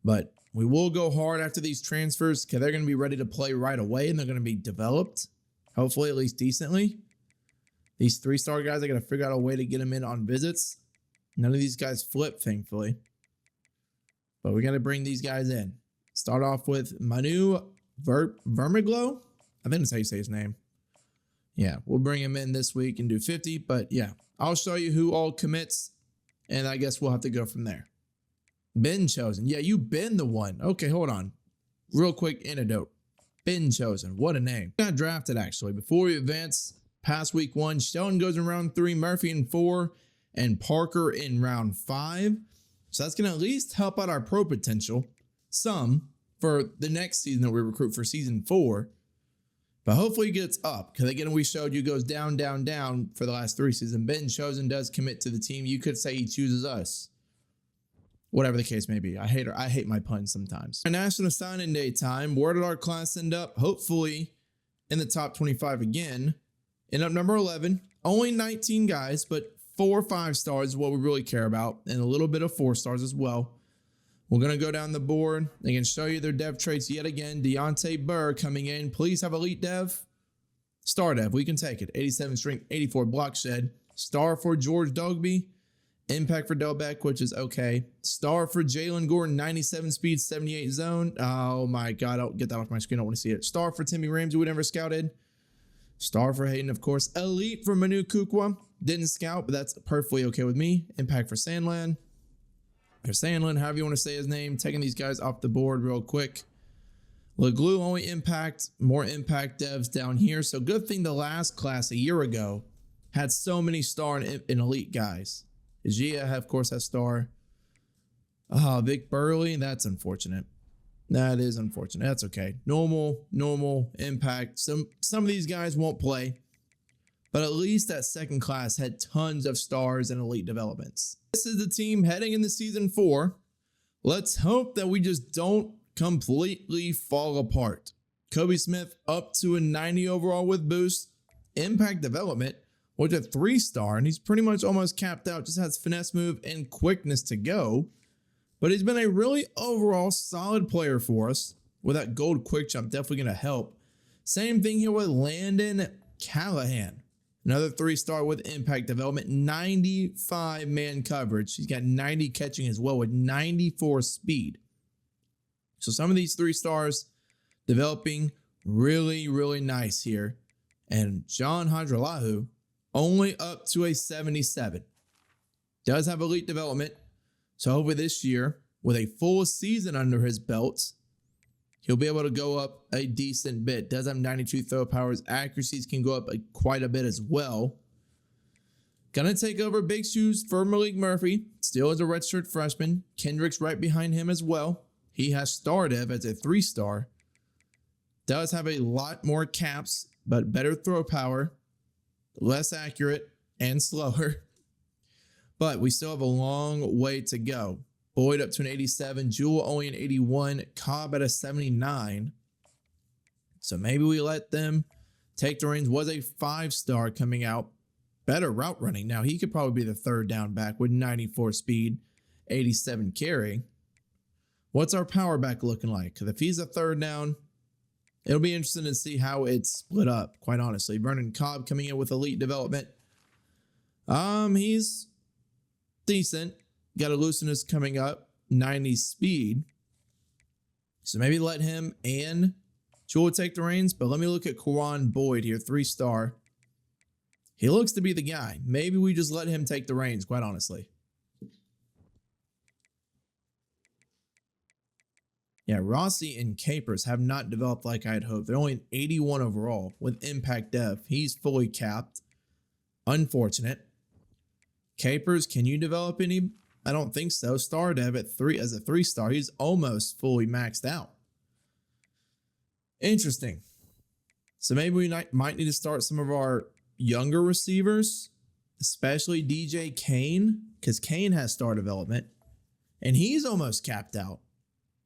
But we will go hard after these transfers because they're going to be ready to play right away and they're going to be developed. Hopefully at least decently. These 3-star guys, I got to figure out a way to get them in on visits. None of these guys flip, thankfully. But we got to bring these guys in. Start off with Manu Vermiglo. I think that's how you say his name. Yeah, we'll bring him in this week and do 50. But yeah, I'll show you who all commits. And I guess we'll have to go from there. Ben chosen. Yeah, you been the one. Okay, hold on. Real quick antidote. Ben chosen. What a name. Got drafted actually. Before we advance past week 1, Sheldon goes in round 3, Murphy in 4, and Parker in round 5. So that's going to at least help out our pro potential some for the next season that we recruit for season 4. But hopefully it gets up because again, we showed you goes down, down, down for the last 3 seasons. Ben chosen does commit to the team. You could say he chooses us. Whatever the case may be. I hate my puns sometimes. National Signing Day time. Where did our class end up? Hopefully in the top 25 again. End up number 11. Only 19 guys, but 4 5-stars is what we really care about. And a little bit of 4-stars as well. We're going to go down the board. They can show you their dev traits yet again. Deontay Burr coming in. Please have elite dev. Star dev. We can take it. 87 strength, 84 block shed. Star for George Dogby. Impact for Delbeck, which is okay. Star for Jalen Gordon, 97 speed, 78 zone. Oh my God, I'll get that off my screen. I don't want to see it. Star for Timmy Ramsey, we never scouted. Star for Hayden, of course. Elite for Manu Kukwa. Didn't scout, but that's perfectly okay with me. Impact for Sandland. Or Sandland, however you want to say his name. Taking these guys off the board real quick. LeGlue, only impact. More impact devs down here. So good thing the last class a year ago had so many star and elite guys. Gia, of course, has star. Vic Burley, that's unfortunate. That is unfortunate. That's okay. Normal impact. Some of these guys won't play, but at least that second class had tons of stars and elite developments. This is the team heading into season 4. Let's hope that we just don't completely fall apart. Kobe Smith up to a 90 overall with boost. Impact development with a 3-star, and he's pretty much almost capped out. Just has finesse move and quickness to go. But he's been a really overall solid player for us. With that gold quick jump, definitely going to help. Same thing here with Landon Callahan. Another 3-star with impact development, 95 man coverage. He's got 90 catching as well with 94 speed. So some of these 3-stars developing really nice here. And John Hadralahu only up to a 77. Does have elite development. So hopefully this year, with a full season under his belt, he'll be able to go up a decent bit. Does have 92 throw powers. Accuracies can go up quite a bit as well. Gonna take over big shoes for Malik Murphy. Still is a redshirt freshman. Kendrick's right behind him as well. He has star dev as a 3-star. Does have a lot more caps, but better throw power. Less accurate and slower. But we still have a long way to go. Boyd up to an 87. Jewel only an 81. Cobb at a 79. So maybe we let them take the reins. Was a 5-star coming out. Better route running. Now he could probably be the 3rd down back with 94 speed, 87 carry. What's our power back looking like? Because if he's a 3rd down, it'll be interesting to see how it's split up, quite honestly. Vernon Cobb coming in with elite development. He's decent. Got a looseness coming up, 90 speed. So maybe let him and Jewel take the reins. But let me look at Quran Boyd here, 3-star. He looks to be the guy. Maybe we just let him take the reins, quite honestly. Yeah, Rossi and Capers have not developed like I had hoped. They're only an 81 overall with impact dev. He's fully capped. Unfortunate. Capers, can you develop any? I don't think so. Star dev at 3 as a 3-star. He's almost fully maxed out. Interesting. So maybe we might need to start some of our younger receivers, especially DJ Kane, because Kane has star development and he's almost capped out.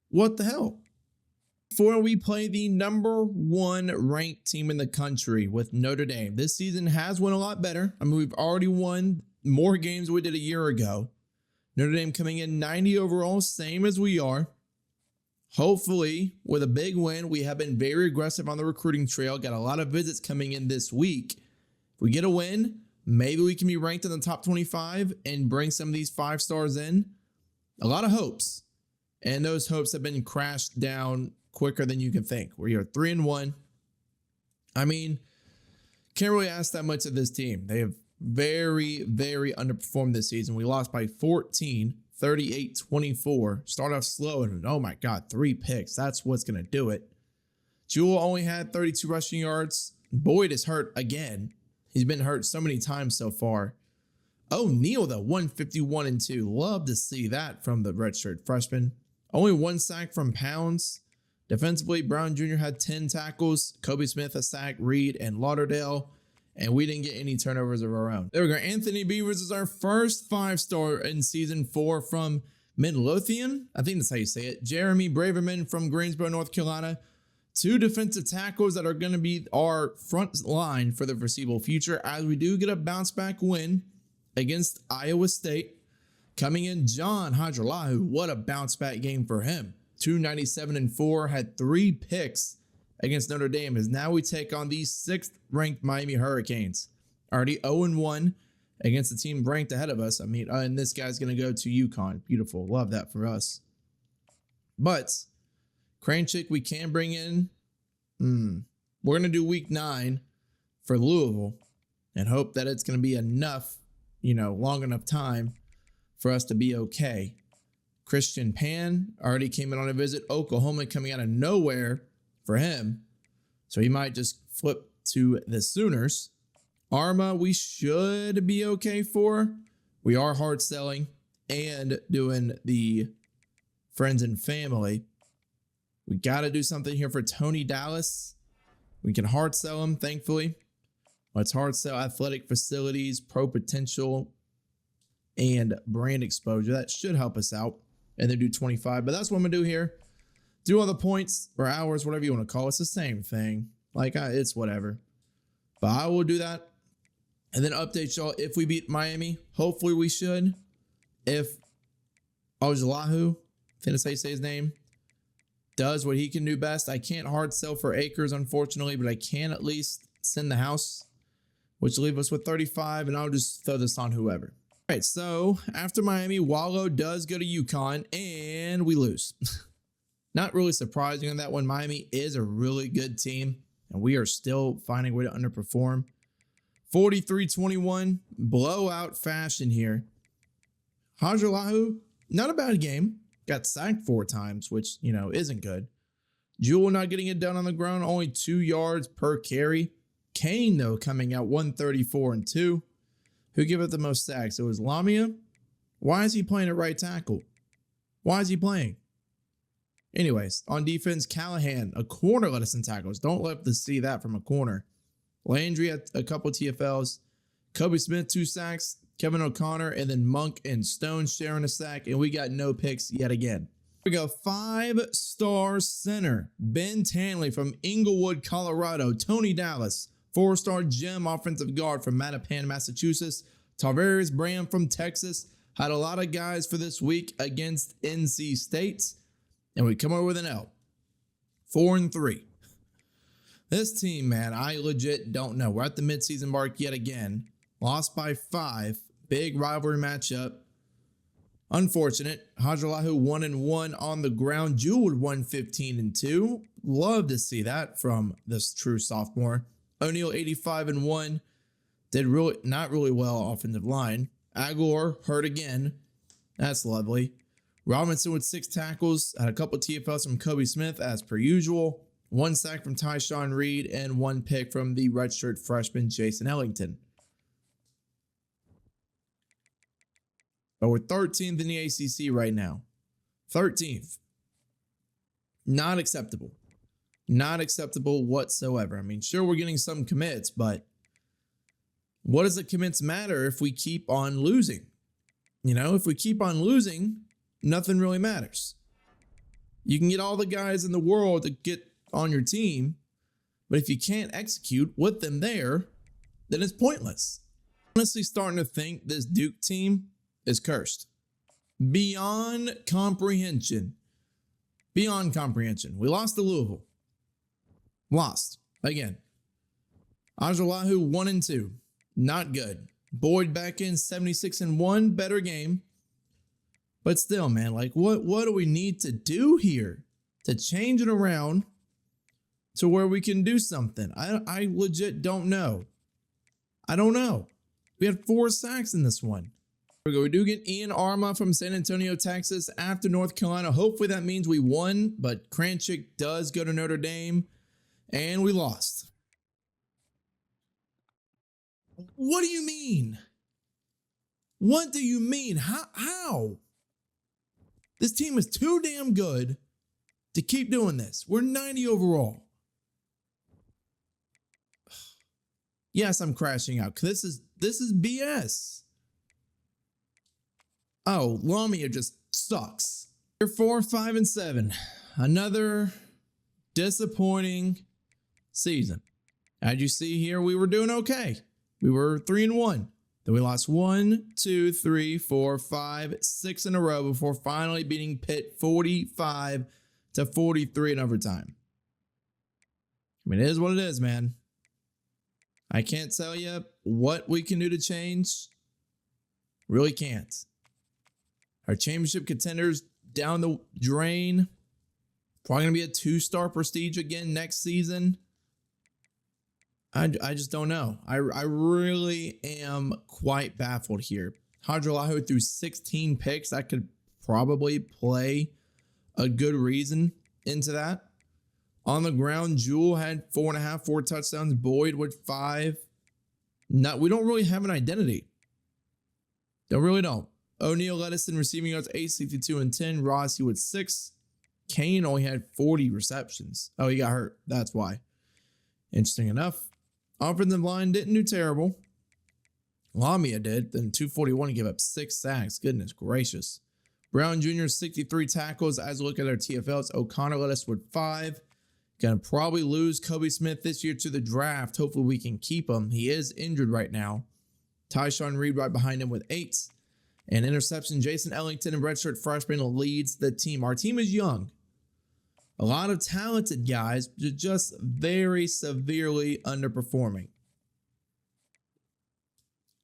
What the hell? Before we play the #1 ranked team in the country with Notre Dame. This season has went a lot better. I mean, we've already won more games than we did a year ago. Notre Dame coming in 90 overall, same as we are. Hopefully, with a big win, we have been very aggressive on the recruiting trail. Got a lot of visits coming in this week. If we get a win, maybe we can be ranked in the top 25 and bring some of these 5-stars in. A lot of hopes. And those hopes have been crashed down quicker than you can think. We are 3-1. I mean, can't really ask that much of this team. They have very underperformed this season. We lost by 14, 38-24. Start off slow and oh my God, 3 picks. That's what's going to do it. Jewel only had 32 rushing yards. Boyd is hurt again. He's been hurt so many times so far. O'Neal, though, 151-2. Love to see that from the redshirt freshman. Only 1 sack from Pounds. Defensively, Brown Jr. had 10 tackles. Kobe Smith a sack, Reed, and Lauderdale. And we didn't get any turnovers of our own. There we go. Anthony Beavers is our first 5-star in season 4 from Midlothian. I think that's how you say it. Jeremy Braverman from Greensboro, North Carolina. 2 defensive tackles that are going to be our front line for the foreseeable future as we do get a bounce back win against Iowa State. Coming in, John Hadralahu. What a bounce back game for him. 297-4, had 3 picks against Notre Dame as now we take on the 6th ranked Miami Hurricanes. Already 0-1, against the team ranked ahead of us. I mean, and this guy's going to go to UConn. Beautiful. Love that for us. But Kranchik, we can bring in. We're going to do week 9 for Louisville and hope that it's going to be enough, long enough time for us to be okay. Christian Pan already came in on a visit. Oklahoma coming out of nowhere for him. So he might just flip to the Sooners. Arma, we should be okay for. We are hard selling and doing the friends and family. We got to do something here for Tony Dallas. We can hard sell him, thankfully. Let's hard sell athletic facilities, pro potential, and brand exposure. That should help us out. And then do 25. But that's what I'm going to do here. Do all the points or hours, whatever you want to call it. It's the same thing. It's whatever. But I will do that. And then update y'all if we beat Miami. Hopefully we should. If Ojelahu, I think that's how you say his name, does what he can do best. I can't hard sell for Akers, unfortunately, but I can at least send the house, which will leave us with 35, and I'll just throw this on whoever. All right, so after Miami, Wallow does go to UConn, and we lose. Not really surprising on that one. Miami is a really good team, and we are still finding a way to underperform. 43-21, blowout fashion here. Hajalahu, not a bad game. Got sacked 4 times, which, isn't good. Jewell not getting it done on the ground, only 2 yards per carry. Kane, though, coming out 134-2. Who gave up the most sacks? It was Lamia. Why is he playing at right tackle? Why is he playing? Anyways, on defense, Callahan, a corner led us in tackles. Don't love to see that from a corner. Landry had a couple TFLs. Kobe Smith, 2 sacks. Kevin O'Connor, and then Monk and Stone sharing a sack, and we got no picks yet again. Here we go, 5-star center. Ben Tanley from Inglewood, Colorado. Tony Dallas, 4-star gem offensive guard from Mattapan, Massachusetts. Tavares Bram from Texas. Had a lot of guys for this week against NC State, and we come over with an L. 4-3. This team, man, I legit don't know. We're at the midseason mark yet again. Lost by 5. Big rivalry matchup. Unfortunate. Hajalahu 1-1 on the ground. Jewell 115-2. Love to see that from this true sophomore. O'Neal 85-1. Did not really well offensive line. Aguilar hurt again. That's lovely. Robinson with 6 tackles. Had a couple TFLs from Kobe Smith as per usual. 1 sack from Tyshawn Reed and 1 pick from the redshirt freshman Jason Ellington. But we're 13th in the ACC right now. 13th. Not acceptable. Not acceptable whatsoever. I mean, sure, we're getting some commits, but what does the commits matter if we keep on losing? If we keep on losing, nothing really matters. You can get all the guys in the world to get on your team, but if you can't execute with them there, then it's pointless. Honestly, starting to think this Duke team is cursed. Beyond comprehension. Beyond comprehension. We lost to Louisville. Lost. Again. Ajalahu 1-2. Not good. Boyd back in 76-1. Better game. But still, man, what do we need to do here to change it around to where we can do something? I legit don't know. I don't know. We had 4 sacks in this one. We do get Ian Arma from San Antonio, Texas, after North Carolina. Hopefully that means we won, but Kranchik does go to Notre Dame, and we lost. What do you mean? What do you mean? How? This team is too damn good to keep doing this. We're 90 overall. Yes, I'm crashing out. This is BS. Oh, Lamia just sucks. We're 4, 5, and 7. Another disappointing season. As you see here, we were doing okay. We were 3-1. Then we lost 1, 2, 3, 4, 5, 6 in a row before finally beating Pitt 45-43 in overtime. I mean, it is what it is, man. I can't tell you what we can do to change. Really can't. Our championship contenders down the drain. Probably going to be a 2-star prestige again next season. I just don't know. I really am quite baffled here. Hadralahu threw 16 picks. That could probably play a good reason into that. On the ground, Jewel had 4.5, 4 touchdowns. Boyd with 5. We don't really have an identity. Don't. O'Neal led us in receiving yards, 862 and 10. Rossi with 6. Kane only had 40 receptions. Oh, he got hurt. That's why. Interesting enough. Offensive line didn't do terrible. Lamia did. Then 241 gave up 6 sacks. Goodness gracious. Brown Jr. 63 tackles. As we look at our TFLs, O'Connor led us with 5. Gonna probably lose Kobe Smith this year to the draft. Hopefully we can keep him. He is injured right now. Tyshawn Reed right behind him with 8. And interception, Jason Ellington, and redshirt freshman, leads the team. Our team is young. A lot of talented guys, just very severely underperforming.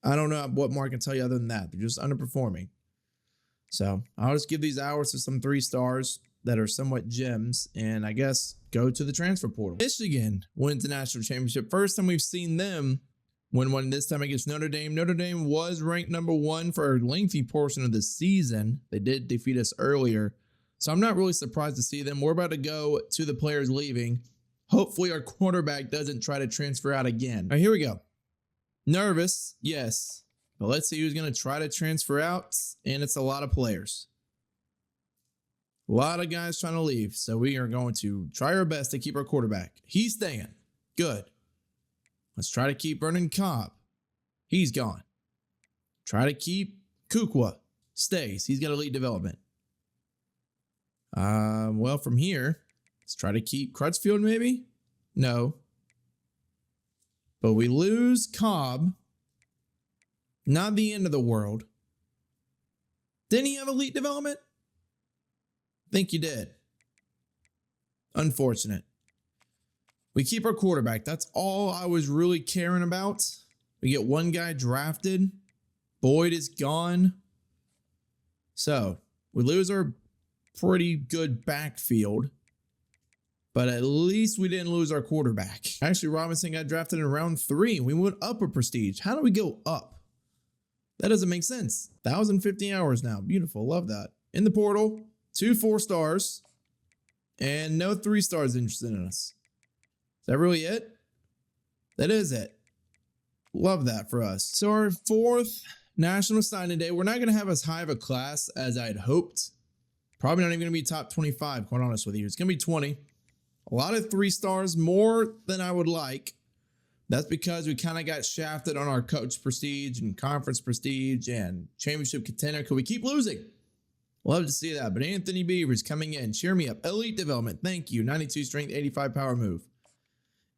I don't know what more I can tell you other than that. They're just underperforming. So I'll just give these hours to some 3 stars that are somewhat gems, and I guess go to the transfer portal. Michigan wins the national championship. First time we've seen them win one, this time against Notre Dame. Notre Dame was ranked number 1 for a lengthy portion of the season. They did defeat us earlier, so I'm not really surprised to see them. We're about to go to the players leaving. Hopefully our quarterback doesn't try to transfer out again. All right, here we go. Nervous, yes, but let's see who's going to try to transfer out, and it's a lot of players. A lot of guys trying to leave, so we are going to try our best to keep our quarterback. He's staying. Good. Let's try to keep Vernon Cobb. He's gone. Try to keep Kukwa. Stays. He's got elite development. Well, from here, let's try to keep Crutchfield maybe? No. But we lose Cobb. Not the end of the world. Didn't he have elite development? Think you did. Unfortunate. We keep our quarterback. That's all I was really caring about. We get one guy drafted. Boyd is gone. So we lose our pretty good backfield. But at least we didn't lose our quarterback. Actually, Robinson got drafted in round 3. We went up a prestige. How do we go up? That doesn't make sense. 1,050 hours now. Beautiful. Love that. In the portal, 2 4-stars. And no 3-stars interested in us. Is that really it? That is it. Love that for us. So our 4th National Signing Day, we're not going to have as high of a class as I had hoped. Probably not even going to be top 25, quite honest with you. It's going to be 20. A lot of 3-stars, more than I would like. That's because we kind of got shafted on our coach prestige and conference prestige and championship contender because we keep losing. Love to see that. But Anthony Beavers coming in. Cheer me up. Elite development. Thank you. 92 strength, 85 power move.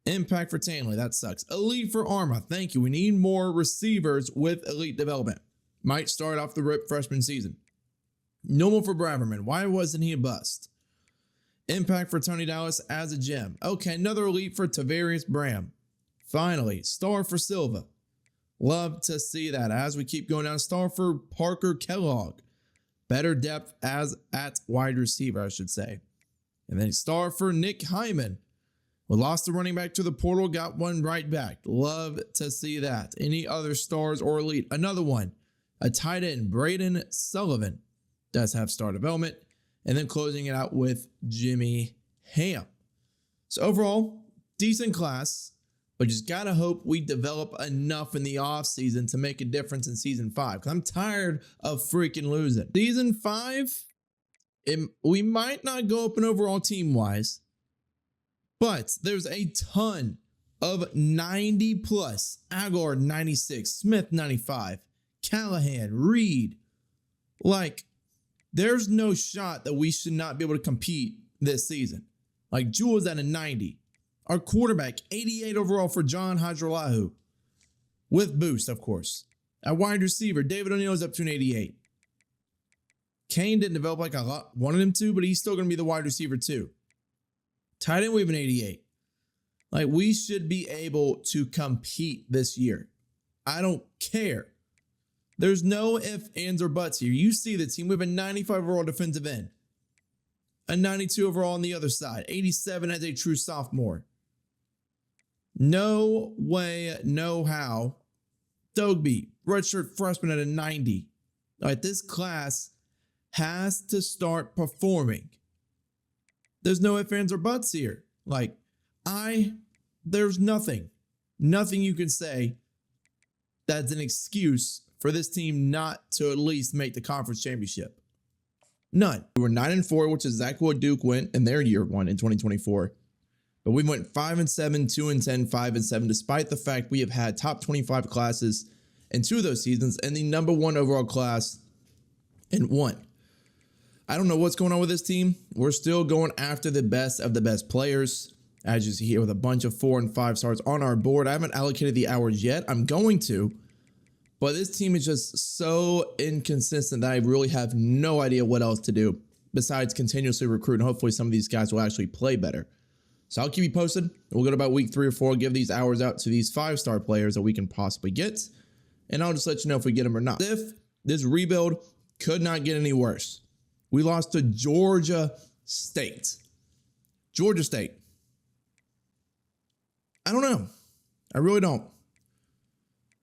Impact for Tanley. That sucks. Elite for Arma. Thank you. We need more receivers with elite development. Might start off the rip freshman season. Normal for Braverman. Why wasn't he a bust? Impact for Tony Dallas as a gem. Okay, another elite for Tavarius Bram. Finally, star for Silva. Love to see that as we keep going down. Star for Parker Kellogg. Better depth as at wide receiver, I should say. And then star for Nick Hyman. We lost the running back to the portal, got one right back. Love to see that. Any other stars or elite? Another one. A tight end, Braden Sullivan. Does have star development. And then closing it out with Jimmy Ham. So overall, decent class. But just got to hope we develop enough in the offseason to make a difference in Season 5. Because I'm tired of freaking losing. Season 5, we might not go up in overall team-wise. But there's a ton of 90 plus. Aguilar 96, Smith 95, Callahan, Reed. Like, there's no shot that we should not be able to compete this season. Like, Jewel's at a 90. Our quarterback, 88 overall for John Hadralahu. With boost, of course. At wide receiver, David O'Neal is up to an 88. Kane didn't develop like I wanted him to, but he's still going to be the wide receiver too. Tight end, we have an 88. Like, we should be able to compete this year. I don't care There's no ifs, ands, or buts here. You see the team. We have a 95 overall defensive end, a 92 overall on the other side, 87 as a true sophomore. No way, no how. Dogby, redshirt freshman at a 90. All right, this class has to start performing. There's no ifs, ands, or buts here. There's nothing you can say that's an excuse for this team not to at least make the conference championship. None. We were 9-4, which is exactly what Duke went in their year one in 2024. But we went 5-7, 2-10, 5-7, despite the fact we have had top 25 classes in 2 of those seasons and the number 1 overall class in 1. I don't know what's going on with this team. We're still going after the best of the best players, as you see here, with a bunch of 4 and 5 stars on our board. I haven't allocated the hours yet. I'm going to. But this team is just so inconsistent that I really have no idea what else to do besides continuously recruit. And hopefully some of these guys will actually play better. So I'll keep you posted. We'll go to about week 3 or 4, give these hours out to these 5-star players that we can possibly get. And I'll just let you know if we get them or not. If this rebuild could not get any worse. We lost to Georgia State. Georgia State. I don't know. I really don't.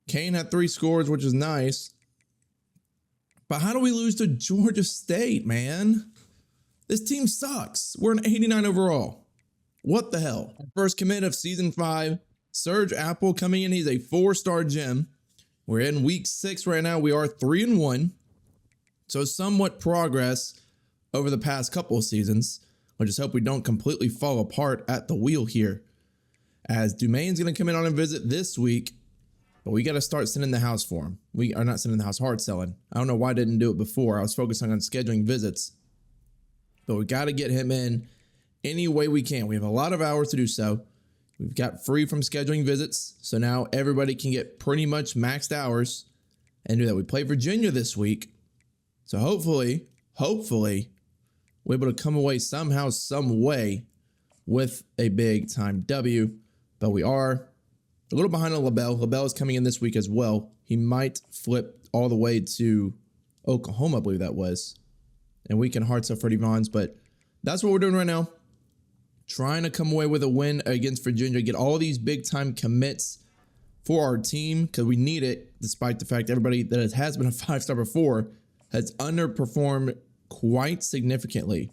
Kane had 3 scores, which is nice. But how do we lose to Georgia State, man? This team sucks. We're an 89 overall. What the hell? First commit of season 5, Serge Apple coming in. He's a 4-star gem. We're in week 6 right now. We are 3-1. So somewhat progress over the past couple of seasons. I just hope we don't completely fall apart at the wheel here. As Dumain's going to come in on a visit this week. But we got to start sending the house for him. We are not sending the house, hard selling. I don't know why I didn't do it before. I was focusing on scheduling visits. But we got to get him in any way we can. We have a lot of hours to do so. We've got free from scheduling visits. So now everybody can get pretty much maxed hours and do that. We play Virginia this week. So hopefully, we're able to come away somehow, some way with a big time W. But we are a little behind on LaBelle. LaBelle is coming in this week as well. He might flip all the way to Oklahoma, I believe that was. And we can hard sell Freddie Vaughns, but that's what we're doing right now. Trying to come away with a win against Virginia, get all these big time commits for our team because we need it, despite the fact everybody that has been a 5-star before has underperformed quite significantly.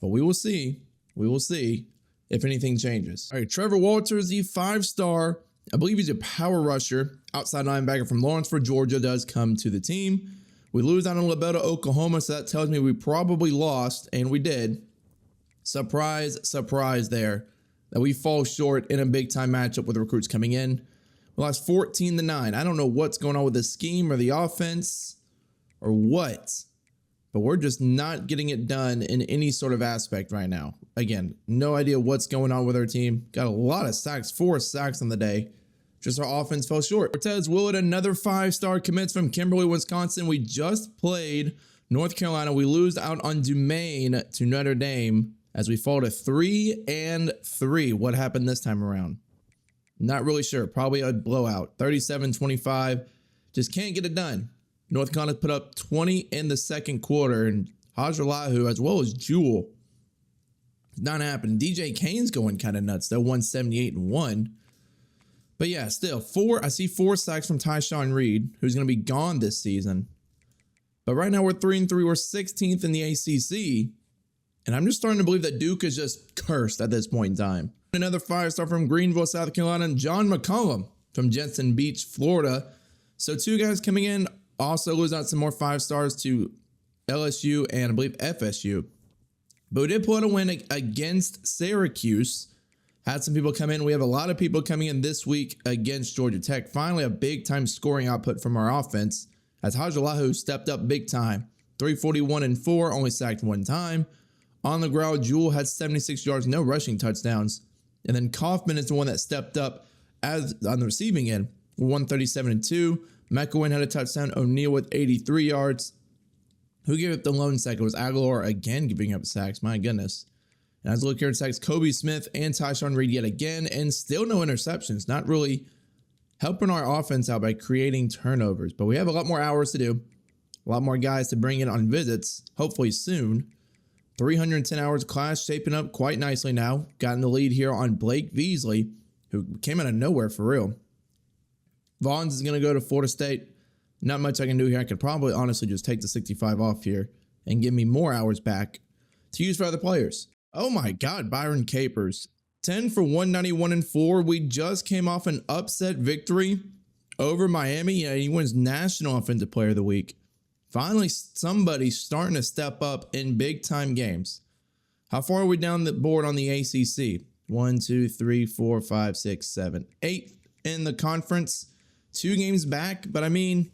But we will see. We will see if anything changes. All right, Trevor Walters, the 5-star. I believe he's a power rusher. Outside linebacker from Lawrenceford, Georgia, does come to the team. We lose out on LaBelle to Oklahoma, so that tells me we probably lost, and we did. Surprise, surprise there that we fall short in a big-time matchup with recruits coming in. We lost 14-9. I don't know what's going on with the scheme or the offense or what, but we're just not getting it done in any sort of aspect right now. Again, no idea what's going on with our team. Got a lot of sacks, 4 sacks on the day. Just our offense fell short. Cortez Willard, another 5-star commits from Kimberly, Wisconsin. We just played North Carolina. We lose out on Dumain to Notre Dame as we fall to 3-3. What happened this time around? Not really sure. Probably a blowout. 37-25. Just can't get it done. North Carolina put up 20 in the second quarter, and Hajalahu as well as Jewel. Not happening. DJ Kane's going kind of nuts. They're 178-1. But yeah, still, I see 4 sacks from Tyshawn Reed, who's going to be gone this season. But right now we're 3-3. We're 16th in the ACC. And I'm just starting to believe that Duke is just cursed at this point in time. Another 5-star from Greenville, South Carolina, and John McCollum from Jensen Beach, Florida. So 2 guys coming in. Also lose out some more 5-stars to LSU and I believe FSU. But we did pull out a win against Syracuse. Had some people come in. We have a lot of people coming in this week against Georgia Tech. Finally, a big-time scoring output from our offense as Hajalahu stepped up big time. 341-4, only sacked 1 time. On the ground, Jewel had 76 yards, no rushing touchdowns. And then Kaufman is the one that stepped up as on the receiving end. 137-2. McElwain had a touchdown. O'Neal with 83 yards. Who gave up the lone sack? It was Aguilar again giving up sacks. My goodness. And as I look here at sacks, Kobe Smith and Tyshawn Reed yet again, and still no interceptions. Not really helping our offense out by creating turnovers. But we have a lot more hours to do, a lot more guys to bring in on visits, hopefully soon. 310 hours of class shaping up quite nicely now. Gotten the lead here on Blake Beasley, who came out of nowhere for real. Vaughns is going to go to Florida State. Not much I can do here. I could probably honestly just take the 65 off here and give me more hours back to use for other players. Oh my God, Byron Capers. 10 for 191 and 4. We just came off an upset victory over Miami. Yeah, he wins National Offensive Player of the Week. Finally, somebody starting to step up in big time games. How far are we down the board on the ACC? 1, 2, 3, 4, 5, 6, 7, 8 in the conference. 2 games back, but I mean,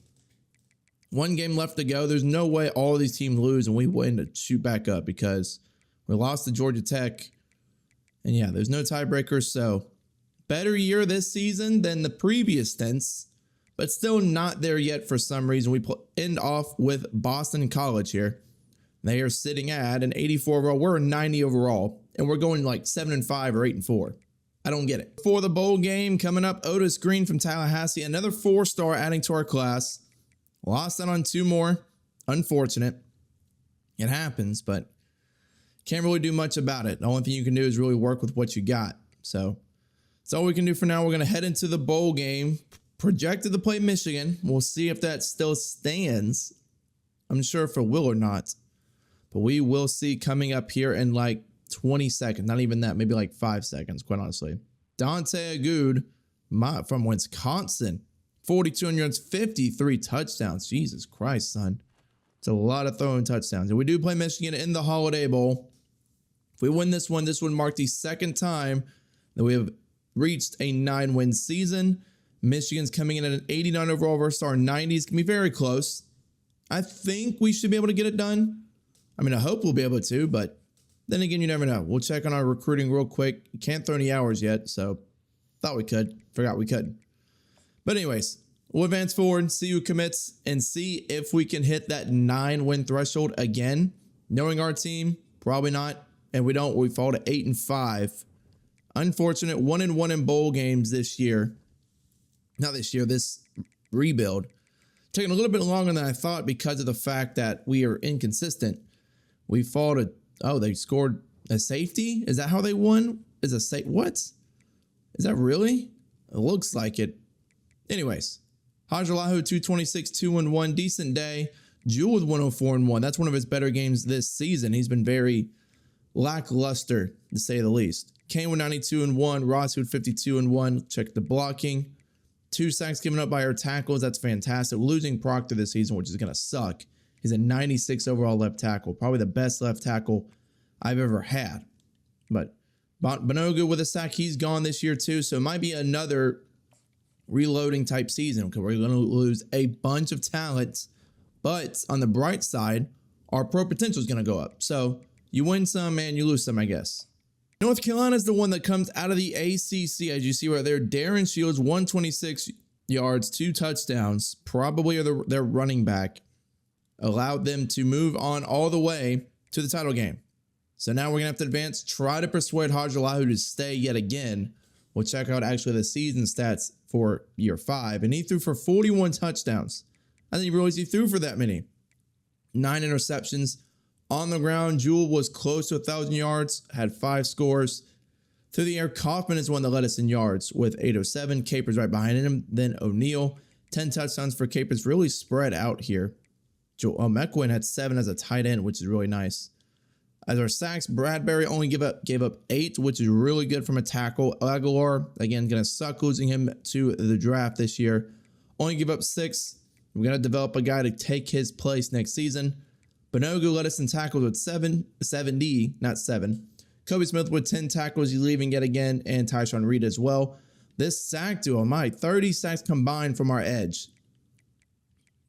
1 game left to go. There's no way all of these teams lose and we win to shoot back up because we lost to Georgia Tech. And yeah, there's no tiebreakers. So better year this season than the previous stints, but still not there yet for some reason. We end off with Boston College here. They are sitting at an 84 overall. We're a 90 overall, and we're going like 7-5 or 8-4. I don't get it. For the bowl game coming up, Otis Green from Tallahassee, another 4-star adding to our class. Lost out on 2 more. Unfortunate. It happens, but can't really do much about it. The only thing you can do is really work with what you got. So that's all we can do for now. We're going to head into the bowl game. Projected to play Michigan. We'll see if that still stands. I'm sure if it will or not. But we will see coming up here in like 20 seconds. Not even that. Maybe like 5 seconds, quite honestly. Dante Agud from Wisconsin. 4,200 yards, 53 touchdowns. Jesus Christ, son. It's a lot of throwing touchdowns. And we do play Michigan in the Holiday Bowl. If we win this one would mark the second time that we have reached a 9-win season. Michigan's coming in at an 89 overall versus our 90s. Can be very close. I think we should be able to get it done. I mean, I hope we'll be able to, but then again, you never know. We'll check on our recruiting real quick. Can't throw any hours yet, so thought we could. Forgot we could. But anyways, we'll advance forward, see who commits, and see if we can hit that 9-win threshold again. Knowing our team, probably not. And we don't. We fall to 8-5. Unfortunate. 1-1 in bowl games this year. Not this year, this rebuild. Taking a little bit longer than I thought because of the fact that we are inconsistent. We fall to, oh, they scored a safety? Is that how they won? What? Is that really? It looks like it. Anyways, Hajalahu 226, 2-1, decent day. Jewel with 104-1. That's one of his better games this season. He's been very lackluster, to say the least. Kane with 92-1, Ross with 52-1. Check the blocking. 2 sacks given up by our tackles. That's fantastic. Losing Proctor this season, which is going to suck. He's a 96 overall left tackle. Probably the best left tackle I've ever had. But Bonogu with a sack. He's gone this year too. So it might be another reloading type season because we're going to lose a bunch of talent. But on the bright side, our pro potential is going to go up. So you win some and you lose some, I guess. North Carolina is the one that comes out of the ACC, as you see right there. Darren Shields, 126 yards, 2 touchdowns, probably their running back, allowed them to move on all the way to the title game. So now we're going to have to advance, try to persuade Hajalahu to stay yet again. We'll check out actually the season stats for year 5, and he threw for 41 touchdowns. I didn't realize he threw for that many. 9 interceptions. On the ground, Jewel was close to 1,000 yards, had 5 scores. Through the air, Kaufman is one that led us in yards with 807. Capers right behind him. Then O'Neal, 10 touchdowns for Capers, really spread out here. Joel Mequin had 7 as a tight end, which is really nice. As our sacks, Bradbury only gave up 8, which is really good from a tackle. Aguilar, again, going to suck losing him to the draft this year. Only give up 6. We're going to develop a guy to take his place next season. Bonogu led us in tackles with 70, not 7. Kobe Smith with 10 tackles, he's leaving yet again, and Tyshawn Reed as well. This sack duo, 30 sacks combined from our edge.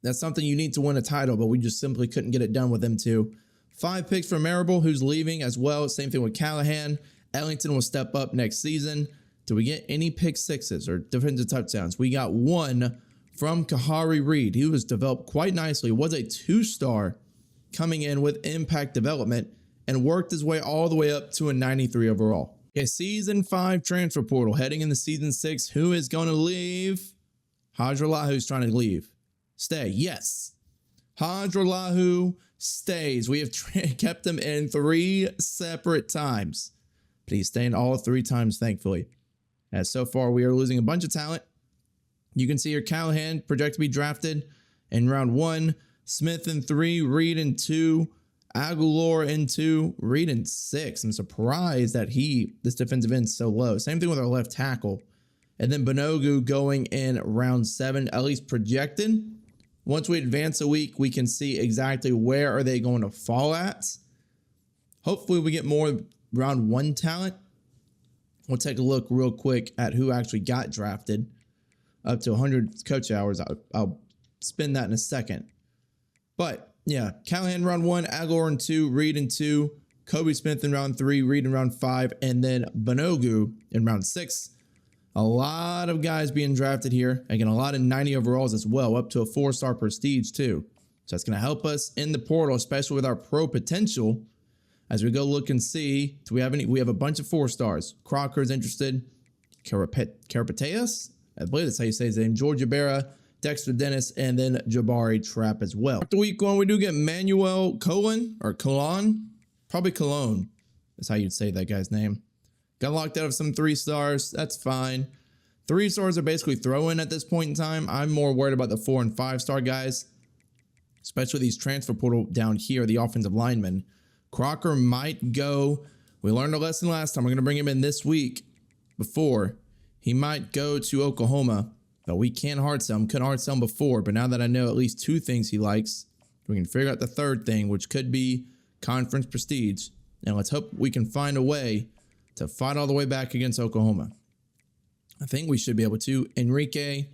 That's something you need to win a title, but we just simply couldn't get it done with them two. 5 picks for Marable, who's leaving as well. Same thing with Callahan. Ellington will step up next season. Do we get any pick sixes or defensive touchdowns? We got 1 from Kahari Reed. He was developed quite nicely. Was a 2-star coming in with impact development and worked his way all the way up to a 93 overall. Okay, season 5 transfer portal heading into season 6. Who is going to leave? Hadralahu's trying to leave. Stay. Yes. Hadralahu stays. We have kept him in 3 separate times, but he's staying all 3 times, thankfully. As so far, we are losing a bunch of talent. You can see here Callahan projected to be drafted in round 1, Smith in 3, Reed in 2, Aguilar in 2, Reed in 6. I'm surprised that this defensive end is so low. Same thing with our left tackle. And then Banogu going in round 7, at least projected. Once we advance a week, we can see exactly where are they going to fall at. Hopefully we get more round 1 talent. We'll take a look real quick at who actually got drafted. Up to 100 coach hours. I'll spin that in a second. But yeah, Callahan round 1, Aguilar in 2, Reed in 2, Kobe Smith in round 3, Reed in round 5, and then Banogu in round 6. A lot of guys being drafted here. Again, a lot of 90 overalls as well, up to a 4-star prestige too. So that's going to help us in the portal, especially with our pro potential. As we go look and see, do we have any? We have a bunch of 4 stars. Crocker's interested. Carapateas? I believe that's how you say his name. George Ibarra, Dexter Dennis, and then Jabari Trapp as well. After week 1, we do get Manuel Colon, or Colon. Probably Cologne. That's how you'd say that guy's name. Got locked out of some 3 stars. That's fine. 3 stars are basically throw-in at this point in time. I'm more worried about the 4 and 5-star guys, especially these transfer portal down here, the offensive linemen. Crocker might go. We learned a lesson last time. We're going to bring him in this week before. He might go to Oklahoma, but we can't hard sell him. Couldn't hard sell him before, but now that I know at least 2 things he likes, we can figure out the 3rd thing, which could be conference prestige. And let's hope we can find a way to fight all the way back against Oklahoma. I think we should be able to. Enrique,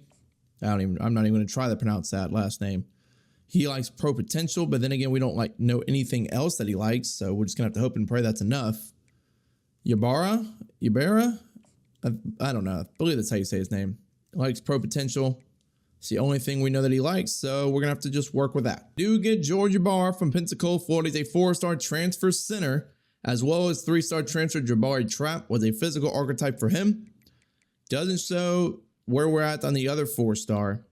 I'm not even going to try to pronounce that last name. He likes pro potential, but then again, we don't know anything else that he likes, so we're just going to have to hope and pray that's enough. Ibarra? I don't know. I believe that's how you say his name. He likes pro potential. It's the only thing we know that he likes, so we're going to have to just work with that. Do get George Ibarra from Pensacola, Florida. He's a 4-star transfer center, as well as 3-star transfer Jabari Trapp was a physical archetype for him. Doesn't show where we're at on the other 4-star.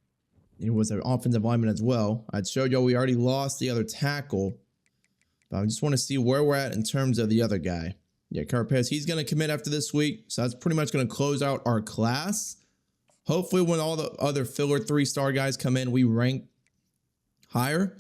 He was an offensive lineman as well. I'd showed y'all we already lost the other tackle, but I just want to see where we're at in terms of the other guy. Yeah, Carapaz, he's going to commit after this week, so that's pretty much going to close out our class. Hopefully when all the other filler 3-star guys come in, we rank higher,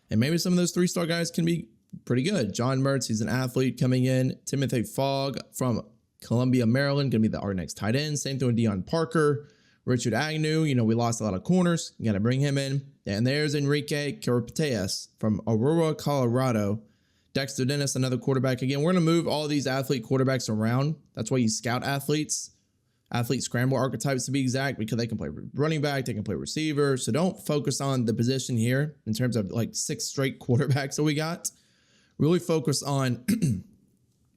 and maybe some of those 3-star guys can be pretty good. John Mertz, he's an athlete coming in. Timothy Fogg from Columbia, Maryland, going to be our next tight end. Same thing with Deion Parker. Richard Agnew, we lost a lot of corners. You got to bring him in. And there's Enrique Carapateas from Aurora, Colorado. Dexter Dennis, another quarterback. Again, we're going to move all these athlete quarterbacks around. That's why you scout athletes. Athlete scramble archetypes to be exact, because they can play running back, they can play receiver. So don't focus on the position here in terms of like 6 straight quarterbacks that we got. Really focus on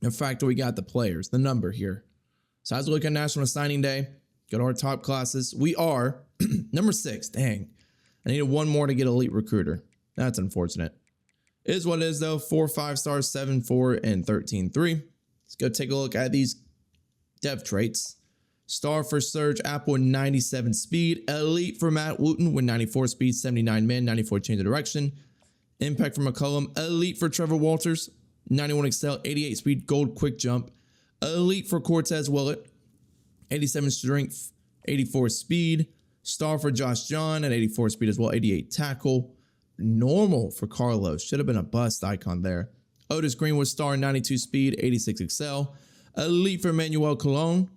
the fact that we got the players, the number here. So as we look at National Signing Day, go to our top classes. We are number 6. Dang. I needed 1 more to get elite recruiter. That's unfortunate. It is what it is though. 4 5-stars, 7 4, and 13 3. Let's go take a look at these dev traits. Star for Serge Apple with 97 speed. Elite for Matt Wooten with 94 speed, 79 man, 94 change of direction. Impact for McCollum. Elite for Trevor Walters, 91 excel, 88 speed, gold quick jump. Elite for Cortez Willett, 87 strength, 84 speed. Star for Josh John at 84 speed as well, 88 tackle. Normal for Carlos. Should have been a bust icon there. Otis Greenwood star, 92 speed, 86 excel. Elite for Manuel Colon.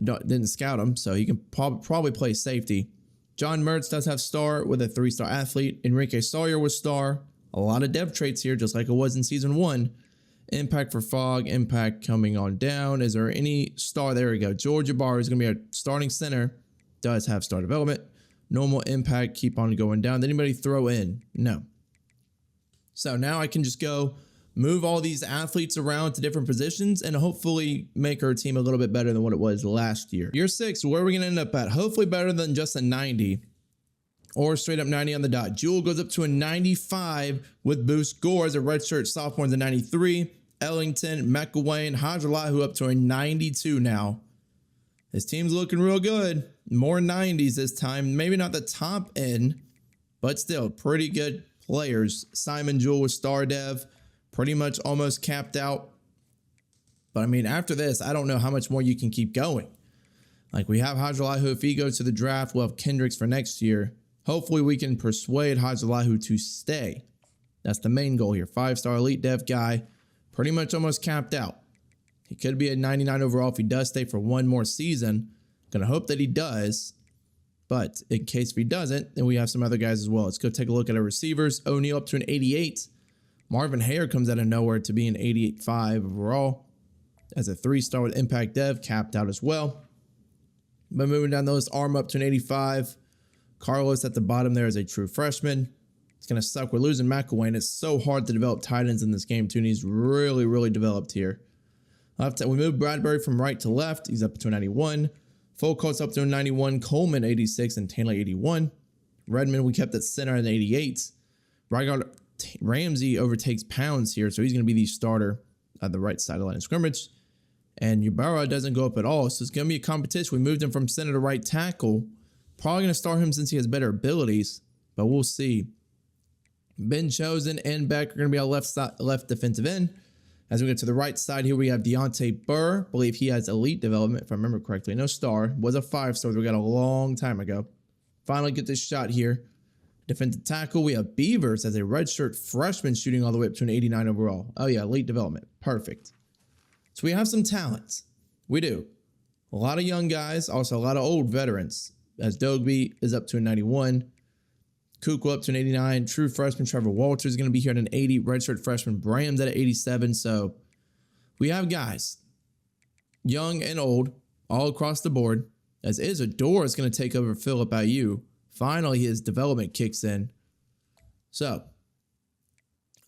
Didn't scout him, so he can probably play safety. John Mertz does have star with a 3-star athlete. Enrique Sawyer was star. A lot of dev traits here, just like it was in season 1. Impact for Fogg. Impact coming on down. Is there any star? There we go. George Ibarra is going to be our starting center. Does have star development. Normal impact. Keep on going down. Did anybody throw in? No. So now I can just go move all these athletes around to different positions and hopefully make our team a little bit better than what it was last year. Year 6, where are we going to end up at? Hopefully better than just a 90 or straight up 90 on the dot. Jewel goes up to a 95 with boost. Gore as a redshirt sophomore is a 93. Ellington, McElwain, Hadralahu up to a 92 now. His team's looking real good. More 90s this time. Maybe not the top end, but still pretty good players. Simon Jewell with Star Dev, pretty much almost capped out. But I mean, after this, I don't know how much more you can keep going. Like, we have Hajalahu. If he goes to the draft, we'll have Kendricks for next year. Hopefully we can persuade Hajalahu to stay. That's the main goal here. 5-star elite dev guy, pretty much almost capped out. He could be a 99 overall if he does stay for one more season. Gonna hope that he does. But in case if he doesn't, then we have some other guys as well. Let's go take a look at our receivers. O'Neal up to an 88. Marvin Hare comes out of nowhere to be an 88.5 overall. As a 3-star with impact dev, capped out as well. But moving down the list, Arm up to an 85. Carlos at the bottom there is a true freshman. It's going to suck. We're losing McElwain. It's so hard to develop tight ends in this game, too. And he's really, really developed here. We moved Bradbury from right to left. He's up to a 91. Folcott's up to a 91. Coleman, 86. And Taylor, 81. Redmond, we kept at center at 88. Ramsey overtakes Pounds here, so he's going to be the starter at the right side of the line of scrimmage. And Ybarra doesn't go up at all, so it's going to be a competition. We moved him from center to right tackle. Probably going to start him since he has better abilities, but we'll see. Ben Chosen and Beck are going to be our left defensive end. As we get to the right side here, we have Deontay Burr. I believe he has elite development, if I remember correctly. No star. Was a 5-star that we got a long time ago. Finally get this shot here. Defensive tackle, we have Beavers as a redshirt freshman shooting all the way up to an 89 overall. Oh yeah, elite development. Perfect. So we have some talents. We do. A lot of young guys, also a lot of old veterans. As Dogby is up to a 91. Kukla up to an 89. True freshman Trevor Walters is going to be here at an 80. Redshirt freshman Bram's at an 87. So we have guys, young and old, all across the board. As Isadora is going to take over Philip IU. Finally, his development kicks in. So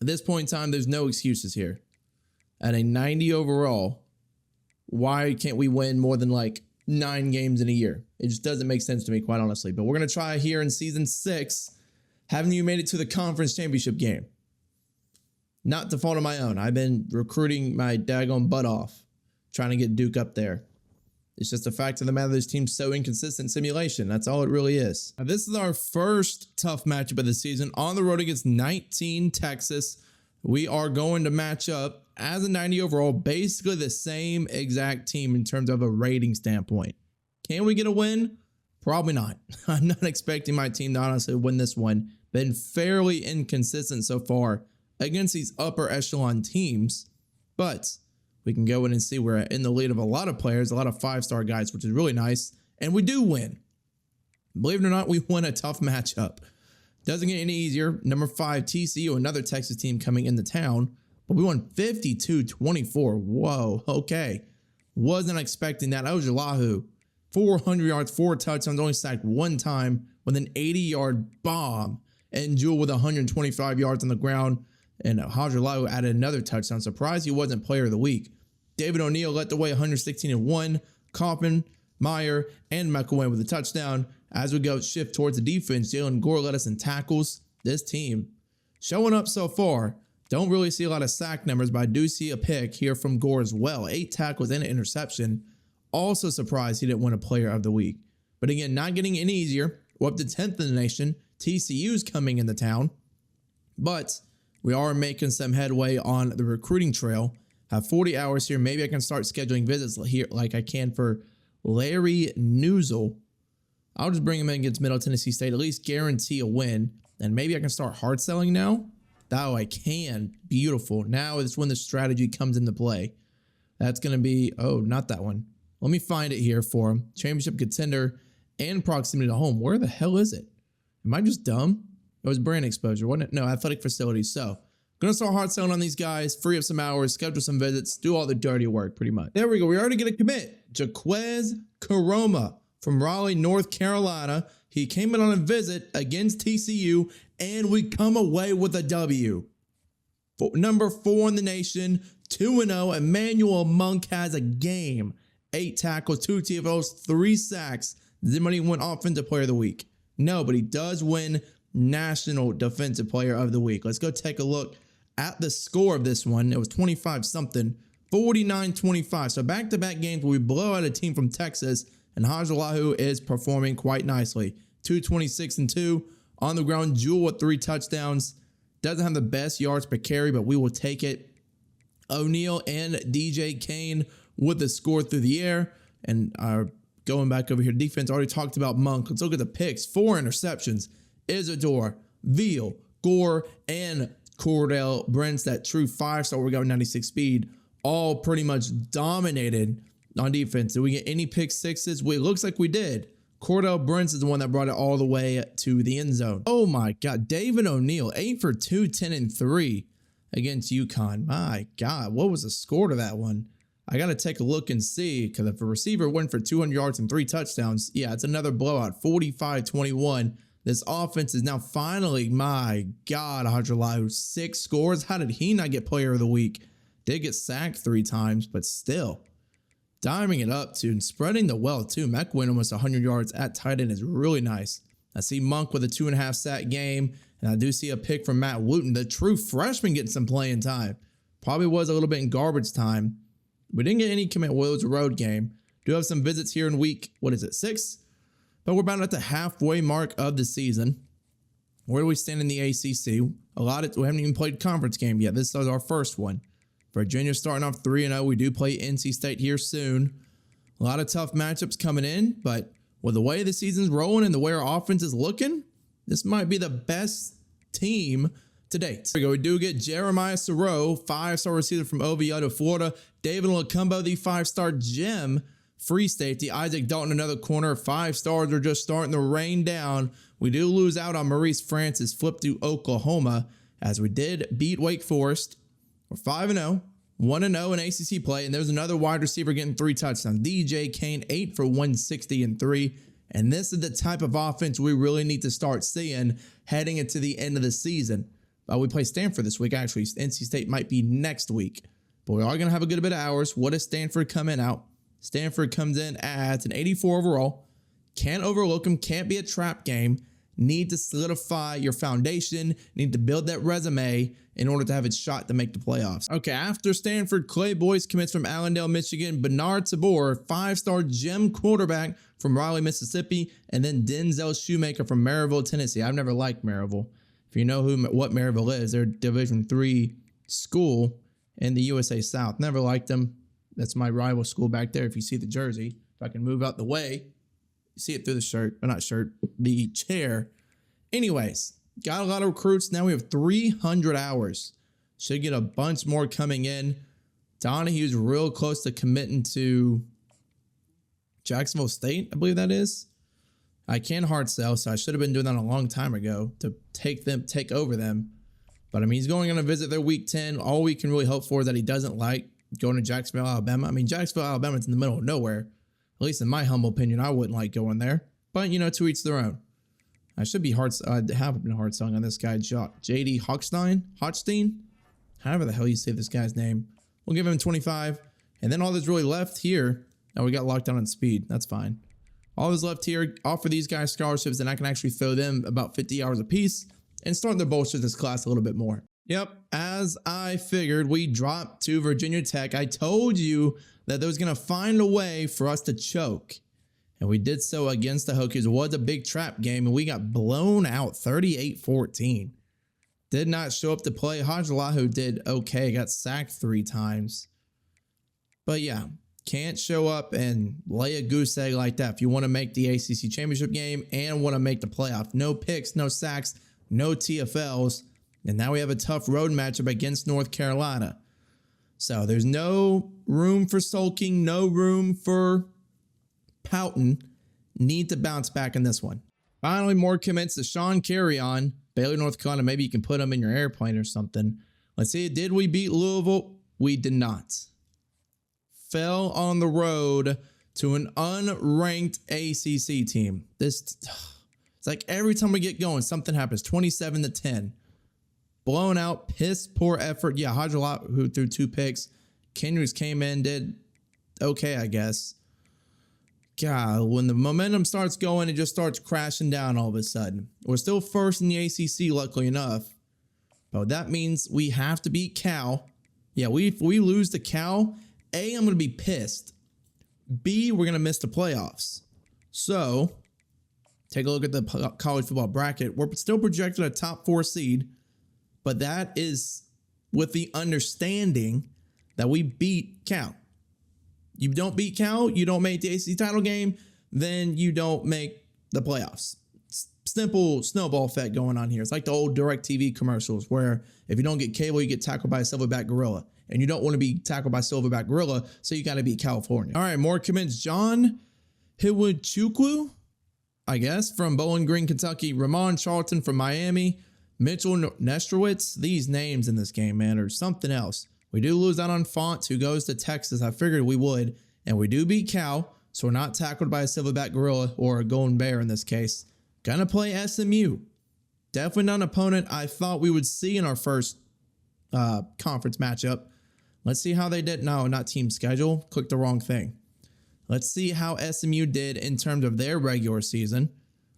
at this point in time, there's no excuses here. At a 90 overall, why can't we win more than like 9 games in a year? It just doesn't make sense to me, quite honestly. But we're going to try here in season 6. Haven't you made it to the conference championship game? Not the fault of my own. I've been recruiting my daggone butt off, trying to get Duke up there. It's just a fact of the matter. This team's so inconsistent. Simulation. That's all it really is. Now, this is our first tough matchup of the season on the road against 19 Texas. We are going to match up as a 90 overall, basically the same exact team in terms of a rating standpoint. Can we get a win? Probably not. I'm not expecting my team to honestly win this one. Been fairly inconsistent so far against these upper echelon teams, but we can go in and see we're in the lead of a lot of players, a lot of 5-star guys, which is really nice. And we do win. Believe it or not, we won a tough matchup. Doesn't get any easier. Number 5, TCU, another Texas team coming into town. But we won 52-24. Whoa, okay. Wasn't expecting that. Ojelahu, 400 yards, 4 touchdowns, only sacked 1 time with an 80-yard bomb. And Jewell with 125 yards on the ground. And Hajalahu added another touchdown. Surprised he wasn't player of the week. David O'Neal led the way, 116-1. Kaufman, Meyer, and McElwain with a touchdown. As we go shift towards the defense, Jalen Gore led us in tackles. This team showing up so far. Don't really see a lot of sack numbers, but I do see a pick here from Gore as well. 8 tackles and an interception. Also surprised he didn't win a player of the week. But again, not getting any easier. We're up to 10th in the nation. TCU's coming into town. But we are making some headway on the recruiting trail. Have 40 hours here. Maybe I can start scheduling visits here like I can for Larry Newsel. I'll just bring him in against Middle Tennessee State. At least guarantee a win. And maybe I can start hard selling now. Oh, I can. Beautiful. Now is when the strategy comes into play. That's going to be, oh, not that one. Let me find it here for him. Championship contender and proximity to home. Where the hell is it? Am I just dumb? It was brand exposure, wasn't it? No, athletic facilities. So, going to start hard selling on these guys, free up some hours, schedule some visits, do all the dirty work pretty much. There we go. We already get a commit. Jaquez Caroma from Raleigh, North Carolina. He came in on a visit against TCU, and we come away with a W. Number 4 in the nation, 2-0. Emmanuel Monk has a game. 8 tackles, 2 TFLs, 3 sacks. Does anybody win Offensive Player of the Week? No, but he does win National Defensive Player of the Week. Let's go take a look at the score of this one. It was 25-something 49-25. So back-to-back games where we blow out a team from Texas, and Hajalahu is performing quite nicely. 226-2 on the ground. Jewel with 3 touchdowns. Doesn't have the best yards per carry, but we will take it. O'Neal and DJ Kane with the score through the air. And going back over here, defense already talked about Monk. Let's look at the picks. 4 interceptions. Isidore, Veal, Gore, and Cordell Brents, that true 5-star we got 96 speed, all pretty much dominated on defense. Did we get any pick sixes? Well, it looks like we did. Cordell Brents is the one that brought it all the way to the end zone. Oh my God, David O'Neal, 8 for 2, 10 and 3 against UConn. My God, what was the score to that one? I got to take a look and see, because if a receiver went for 200 yards and 3 touchdowns, yeah, it's another blowout, 45-21. This offense is now finally, my God, Hajalahu, 6 scores. How did he not get player of the week? Did get sacked 3 times, but still diming it up too and spreading the wealth too. Mack went almost 100 yards at tight end is really nice. I see Monk with a 2.5 sack game, and I do see a pick from Matt Wooten, the true freshman, getting some playing time. Probably was a little bit in garbage time. We didn't get any commit. Well, it was a road game. Do have some visits here in week, 6? But we're about at the halfway mark of the season. Where do we stand in the ACC? We haven't even played conference game yet. This is our first one. Virginia starting off 3-0. We do play NC State here soon. A lot of tough matchups coming in, but with the way the season's rolling and the way our offense is looking, this might be the best team to date. Here we go. We do get Jeremiah Soro, 5-star receiver from Oviedo, Florida. David Lacumbo, the 5-star gem free safety. Isaac Dalton, another corner. 5 stars are just starting to rain down. We do lose out on Maurice Francis, flip to Oklahoma, as we did beat Wake Forest. We're 5-0, 1-0 in ACC play, and there's another wide receiver getting 3 touchdowns. DJ Kane, 8 for 160 and 3. And this is the type of offense we really need to start seeing heading into the end of the season. We play Stanford this week, actually. NC State might be next week. But we are going to have a good bit of hours. What does Stanford come in out? Stanford comes in at an 84 overall. Can't overlook them. Can't be a trap game. Need to solidify your foundation. Need to build that resume in order to have a shot to make the playoffs. Okay, after Stanford, Clay Boyce commits from Allendale, Michigan. Bernard Tabor, 5-star gem quarterback from Raleigh, Mississippi. And then Denzel Shoemaker from Maryville, Tennessee. I've never liked Maryville. If you know what Maryville is, they're a Division III school in the USA South. Never liked them. That's my rival school back there. If you see the jersey, if I can move out the way, you see it through the shirt, but not shirt, the chair. Anyways, got a lot of recruits. Now we have 300 hours. Should get a bunch more coming in. Donahue's real close to committing to Jacksonville State, I believe that is. I can hard sell, so I should have been doing that a long time ago to take over them. But I mean, he's going on a visit there week 10. All we can really hope for is that he doesn't like going to Jacksonville, Alabama. I mean, Jacksonville, Alabama's in the middle of nowhere. At least in my humble opinion, I wouldn't like going there. But, you know, to each their own. I should be I have been hard selling on this guy, J.D. Hochstein. However the hell you say this guy's name. We'll give him 25. And then all that's really left here. Oh, we got locked down on speed. That's fine. All that's left here, offer these guys scholarships, and I can actually throw them about 50 hours apiece and start to bolster this class a little bit more. Yep, as I figured, we dropped to Virginia Tech. I told you that they was going to find a way for us to choke. And we did so against the Hokies. It was a big trap game, and we got blown out 38-14. Did not show up to play. Hajalahu did okay. Got sacked 3 times. But yeah, can't show up and lay a goose egg like that if you want to make the ACC championship game and want to make the playoff. No picks, no sacks, no TFLs. And now we have a tough road matchup against North Carolina. So there's no room for sulking, no room for pouting. Need to bounce back in this one. Finally, more commits to Sean Carrion, Baylor, North Carolina. Maybe you can put him in your airplane or something. Let's see. Did we beat Louisville? We did not. Fell on the road to an unranked ACC team. It's like every time we get going, something happens. 27-10. Blown out, piss poor effort. Yeah, Hajalahu, who threw 2 picks. Kendricks came in, did okay, I guess. God, when the momentum starts going, it just starts crashing down all of a sudden. We're still first in the ACC, luckily enough. But that means we have to beat Cal. Yeah, if we lose to Cal, A, I'm going to be pissed. B, we're going to miss the playoffs. So, take a look at the college football bracket. We're still projected a top 4 seed, but that is with the understanding that we beat Cal. You don't beat Cal, you don't make the ACC title game, then you don't make the playoffs. Simple snowball effect going on here. It's like the old DirecTV commercials where if you don't get cable, you get tackled by a silverback gorilla. And you don't want to be tackled by silverback gorilla, so you got to beat California. All right, more commits. John Hiwachukwu, I guess, from Bowling Green, Kentucky. Ramon Charlton from Miami. Mitchell Nestrowitz. These names in this game, man, are something else. We do lose out on Font, who goes to Texas. I figured we would. And we do beat Cal, so we're not tackled by a silverback gorilla or a golden bear in this case. Gonna play SMU. Definitely not an opponent I thought we would see in our first conference matchup. Let's see how they did. No, not team schedule. Clicked the wrong thing. Let's see how SMU did in terms of their regular season.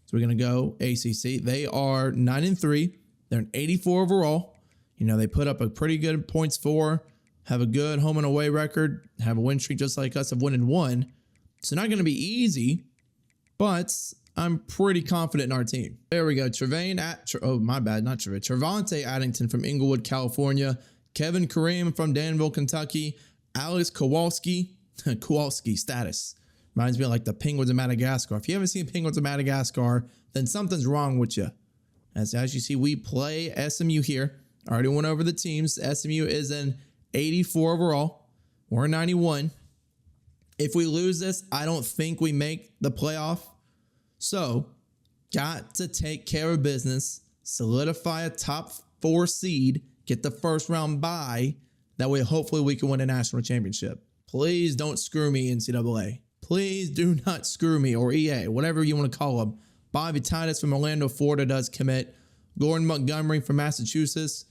So we're going to go ACC. They are 9-3. They're an 84 overall. You know, they put up a pretty good points for, have a good home and away record, have a win streak just like us of 1-1. So not going to be easy, but I'm pretty confident in our team. There we go. Trevante Addington from Inglewood, California. Kevin Kareem from Danville, Kentucky. Alex Kowalski. Kowalski status. Reminds me of like the Penguins of Madagascar. If you haven't seen Penguins of Madagascar, then something's wrong with you. As you see, we play SMU here. I already went over the teams. SMU is an 84 overall. We're 91. If we lose this, I don't think we make the playoff. So, got to take care of business, solidify a top 4 seed, get the first round bye. That way, hopefully, we can win a national championship. Please don't screw me, NCAA. Please do not screw me, or EA, whatever you want to call them. Bobby Titus from Orlando, Florida does commit. Gordon Montgomery from Massachusetts.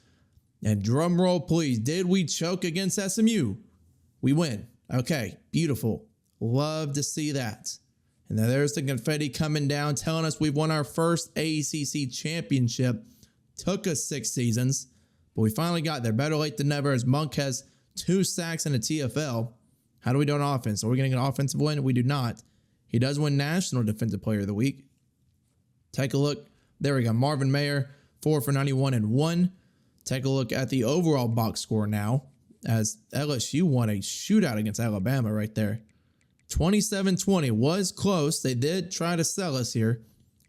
And drum roll, please. Did we choke against SMU? We win. Okay, beautiful. Love to see that. And then there's the confetti coming down, telling us we've won our first ACC championship. Took us 6 seasons, but we finally got there. Better late than never, as Monk has 2 sacks and a TFL. How do we do on offense? Are we getting an offensive win? We do not. He does win National Defensive Player of the Week. Take a look. There we go. Marvin Mayer, 4 for 91 and 1. Take a look at the overall box score now, as LSU won a shootout against Alabama right there. 27-20 was close. They did try to sell us here.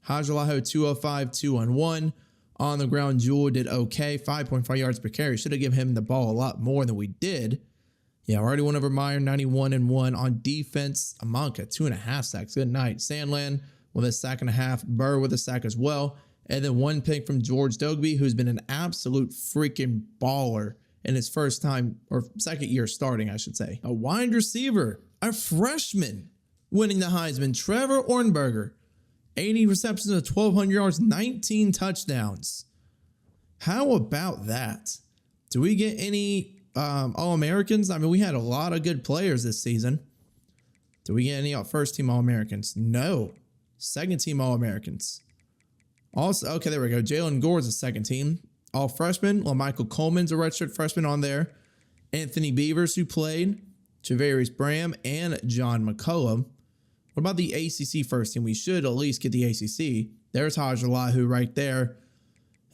Hajalaho 205, 2-on-1. On the ground, Jewell did okay. 5.5 yards per carry. Should have given him the ball a lot more than we did. Yeah, already went over Meyer, 91 and 1. On defense, Amanka, 2.5 sacks. Good night. Sandland with a sack and a half. Burr with a sack as well. And then 1 pick from George Dogby, who's been an absolute freaking baller in his first time, or second year starting, I should say. A wide receiver, a freshman, winning the Heisman, Trevor Ornberger. 80 receptions of 1,200 yards, 19 touchdowns. How about that? Do we get any All-Americans? I mean, we had a lot of good players this season. Do we get any first-team All-Americans? No. Second-team All-Americans. Also, okay, there we go. Jalen Gore's a second team. All freshmen. Well, Michael Coleman's a redshirt freshman on there. Anthony Beavers, who played. Javarius Bram and John McCullum. What about the ACC first team? We should at least get the ACC. There's Hajalahu right there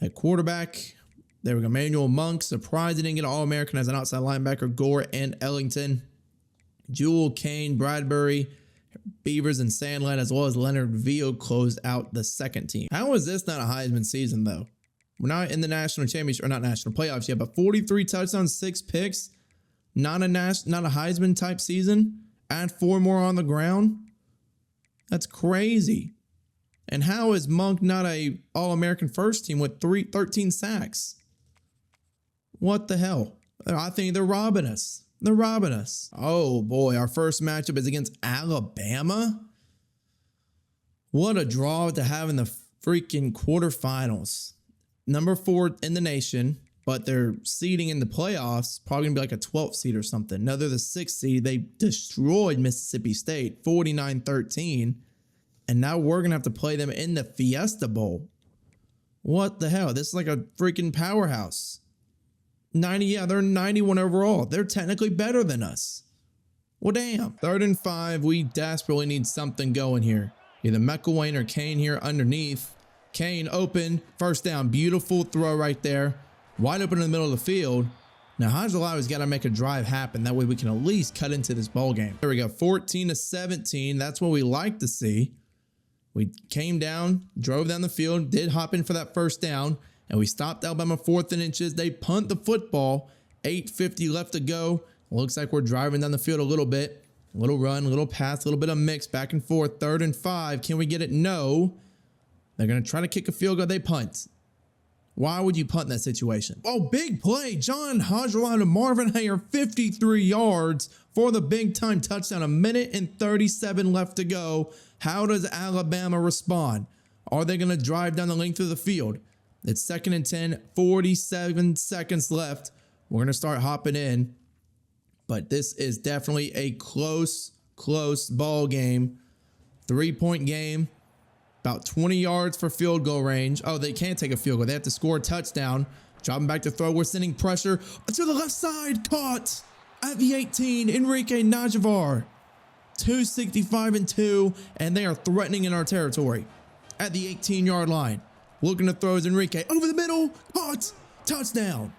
at quarterback. There we go. Manuel Monk. Surprised he didn't get an All-American as an outside linebacker. Gore and Ellington. Jewell, Kane, Bradbury, Beavers, and Sandland, as well as Leonard Vio closed out the second team. How is this not a Heisman season, though? We're not in the national championship, or not national playoffs yet, but 43 touchdowns, 6 picks. Not a Heisman type season. Add 4 more on the ground. That's crazy. And how is Monk not a All-American first team with 13 sacks? What the hell? I think they're robbing us. They're robbing us. Oh boy, our first matchup is against Alabama. What a draw to have in the freaking quarterfinals. Number 4 in the nation, but they're seeding in the playoffs, probably gonna be like a 12th seed or something. Now they're the 6th seed. They destroyed Mississippi State 49-13. And now we're gonna have to play them in the Fiesta Bowl. What the hell? This is like a freaking powerhouse. 90, yeah, they're 91 overall. They're technically better than us. Well, damn. 3rd and 5, we desperately need something going here. Either McElwain or Kane here underneath. Kane open, first down. Beautiful throw right there. Wide open in the middle of the field. Now, Hajrulah's got to make a drive happen. That way we can at least cut into this ball game. There we go, 14-17. That's what we like to see. We came down, drove down the field, did hop in for that first down, and we stopped Alabama 4th and inches. They punt the football. 8:50 left to go. Looks like we're driving down the field a little bit. A little run, a little pass, a little bit of mix, back and forth. 3rd and 5. Can we get it? No. They're going to try to kick a field goal. They punt. Why would you punt in that situation? Oh, big play. John Hajrulah to Marvin Hayer, 53 yards for the big time touchdown. 1:37 left to go. How does Alabama respond? Are they going to drive down the length of the field? It's 2nd and 10, 47 seconds left. We're going to start hopping in. But this is definitely a close ball game. 3-point game. About 20 yards for field goal range. Oh, they can't take a field goal. They have to score a touchdown. Dropping back to throw. We're sending pressure to the left side. Caught at the 18. Enrique Najavar. 265-2. And they are threatening in our territory. At the 18-yard line. Looking to throw is Enrique. Over the middle. Caught. Touchdown.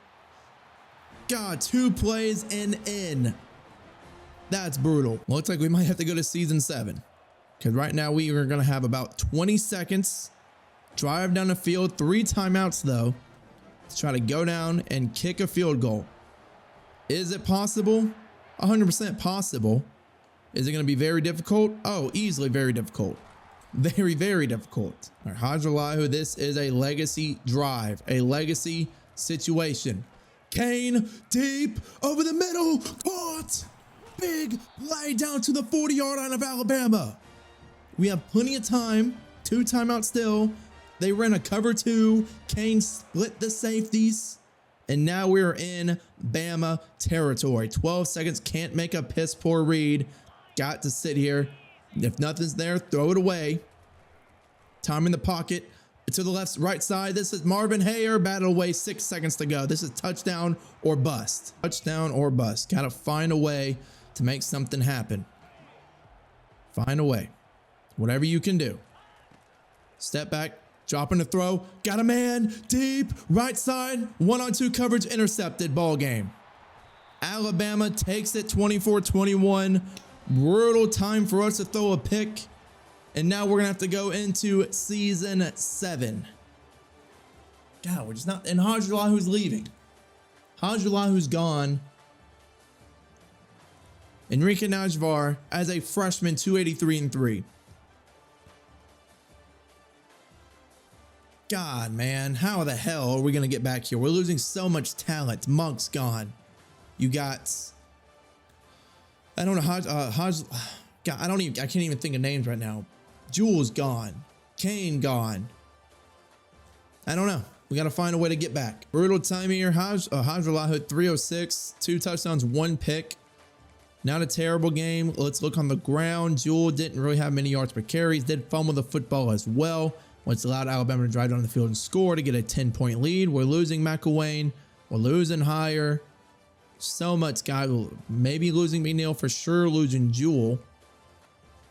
God, 2 plays and in. That's brutal. Looks like we might have to go to season 7. Because right now we are going to have about 20 seconds. Drive down the field. 3 timeouts though. To try to go down and kick a field goal. Is it possible? 100% possible. Is it going to be very difficult? Oh, easily very difficult. Very, very difficult. All right, Hajrullah, this is a legacy drive. A legacy situation. Kane, deep, over the middle, caught. Big play down to the 40-yard line of Alabama. We have plenty of time. 2 timeouts still. They ran a cover 2. Kane split the safeties. And now we're in Bama territory. 12 seconds, can't make a piss poor read. Got to sit here. If nothing's there, throw it away. Time in the pocket. To the left, right side. This is Marvin Hayer. Battle away. 6 seconds to go. This is touchdown or bust. Touchdown or bust. Gotta find a way to make something happen. Find a way. Whatever you can do. Step back. Dropping the throw. Got a man. Deep. Right side. 1-on-2 coverage. Intercepted. Ball game. Alabama takes it 24-21. Brutal time for us to throw a pick. And now we're going to have to go into season 7. God, we're just not. And Hajrullah who's leaving. Hajrullah who's gone. Enrique Najvar as a freshman, 283-3. God, man, how the hell are we going to get back here? We're losing so much talent. Monk's gone. You got, I don't know, God, I can't even think of names right now. Jules gone. Kane gone. I don't know. We got to find a way to get back. Brutal time here. Hajrullah had 306, 2 touchdowns, 1 pick. Not a terrible game. Let's look on the ground. Jewel didn't really have many yards per carries. Did fumble the football as well, which allowed Alabama to drive down the field and score to get a 10-point lead. We're losing McElwain. We're losing Hire. So much guy. Maybe losing McNeil for sure. Losing Jewel.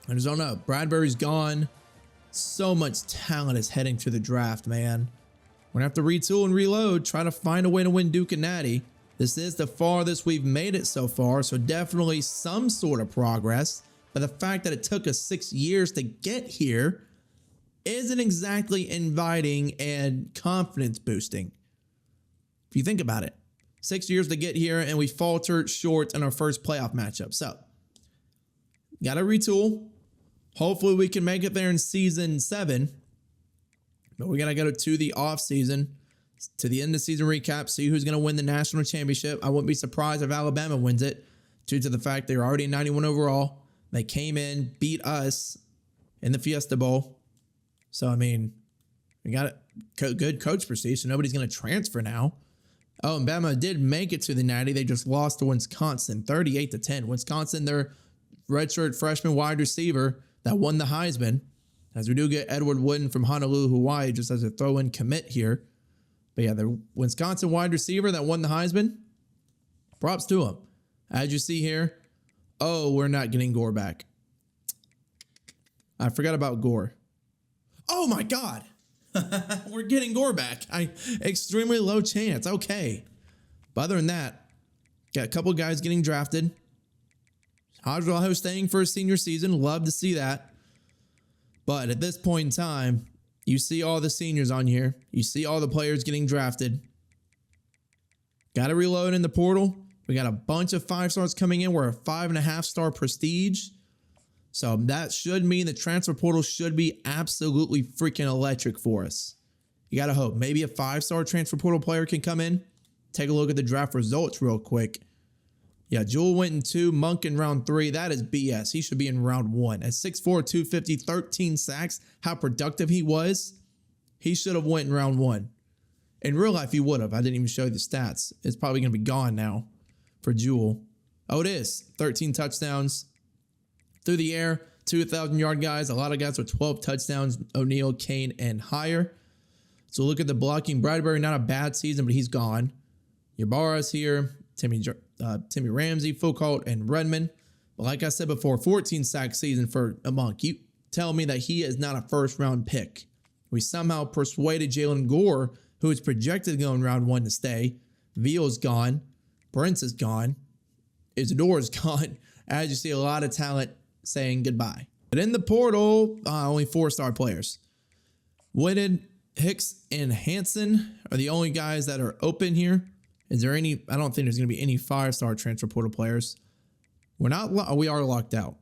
I just don't know. Bradbury's gone. So much talent is heading to the draft, man. We're going to have to retool and reload. Try to find a way to win Duke and Natty. This is the farthest we've made it so far. So definitely some sort of progress. But the fact that it took us 6 years to get here isn't exactly inviting and confidence boosting. If you think about it. 6 years to get here and we faltered short in our first playoff matchup. So, got to retool. Hopefully we can make it there in season 7. But we got to go to the off season, to the end of season recap, see who's going to win the national championship. I wouldn't be surprised if Alabama wins it due to the fact they're already 91 overall. They came in, beat us in the Fiesta Bowl. So, I mean, we got a good coach prestige, so nobody's going to transfer now. Oh, and Bama did make it to the Natty. They just lost to Wisconsin, 38-10. Wisconsin, their redshirt freshman wide receiver that won the Heisman. As we do get Edward Wooden from Honolulu, Hawaii, just as a throw-in commit here. But yeah, the Wisconsin wide receiver that won the Heisman, props to him. As you see here, oh, we're not getting Gore back. I forgot about Gore. Oh my God. We're getting Gore back. Extremely low chance. Okay. But other than that, got a couple guys getting drafted. Hodge staying for his senior season. Love to see that. But at this point in time, you see all the seniors on here. You see all the players getting drafted. Got to reload in the portal. We got a bunch of 5-stars coming in. We're a 5.5-star prestige. So that should mean the transfer portal should be absolutely freaking electric for us. You got to hope. Maybe a 5-star transfer portal player can come in. Take a look at the draft results real quick. Yeah, Jewel went in 2, Monk in round 3. That is BS. He should be in round 1. At 6'4", 250, 13 sacks, how productive he was, he should have went in round 1. In real life, he would have. I didn't even show you the stats. It's probably going to be gone now for Jewel. Oh, it is. 13 touchdowns through the air, 2,000-yard guys. A lot of guys with 12 touchdowns, O'Neal, Kane, and higher. So look at the blocking. Bradbury, not a bad season, but he's gone. Ybarra's here. Timmy Ramsey, Foucault, and Redmond. But like I said before, 14-sack season for a Monk. You tell me that he is not a first-round pick. We somehow persuaded Jalen Gore, who is projected to go in round 1, to stay. Veal's gone. Brents is gone. Isidore's gone. As you see, a lot of talent saying goodbye. But in the portal, only 4-star players. Whitted, Hicks, and Hansen are the only guys that are open here. Is there any? I don't think there's going to be any 5-star transfer portal players. We are locked out.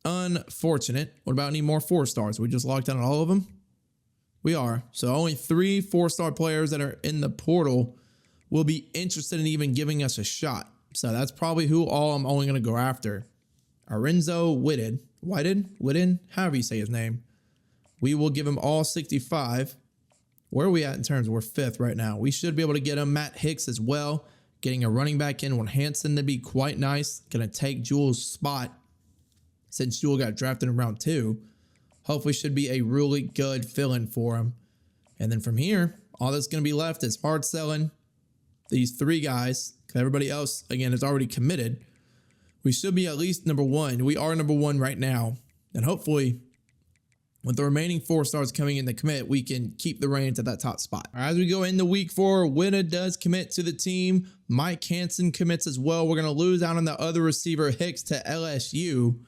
Unfortunate. What about any more 4-stars? We just locked out on all of them? We are. So only 3 4-star players that are in the portal will be interested in even giving us a shot. So that's probably who all I'm only going to go after. Arenzo Whitted, however you say his name. We will give him all 65. Where are we at in terms? We're 5th right now. We should be able to get him. Matt Hicks as well. Getting a running back in with Hansen to be quite nice. Going to take Jewel's spot since Jewel got drafted in round 2. Hopefully should be a really good fill-in for him. And then from here, all that's going to be left is hard selling these 3 guys. Because everybody else, again, is already committed. We should be at least number 1. We are number 1 right now. And hopefully, with the remaining 4-stars coming in to commit, we can keep the reins at that top spot. As we go into week 4, Witta does commit to the team. Mike Hansen commits as well. We're going to lose out on the other receiver, Hicks, to LSU.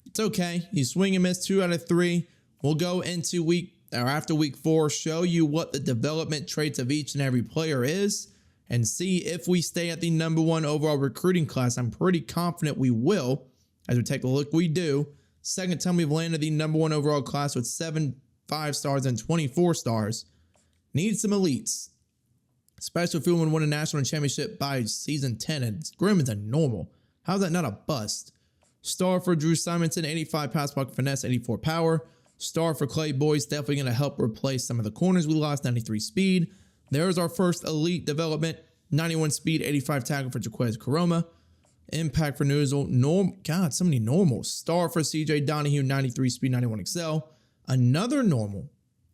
It's okay. You swing and miss 2 out of 3. We'll go into after week 4, show you what the development traits of each and every player is and see if we stay at the number 1 overall recruiting class. I'm pretty confident we will. As we take a look, we do. Second time we've landed the number 1 overall class with 7 5-stars and 24 stars. Need some elites. Especially if we want to win a national championship by season 10. And Grimm is a normal. How's that not a bust? Star for Drew Simonson, 85 pass block finesse, 84 power. Star for Clay Boyce, definitely going to help replace some of the corners we lost, 93 speed. There's our first elite development, 91 speed, 85 tackle for Jaquez Coroma. Impact for Newsel. God, so many normals. Star for CJ Donahue, 93 speed, 91 excel. Another normal.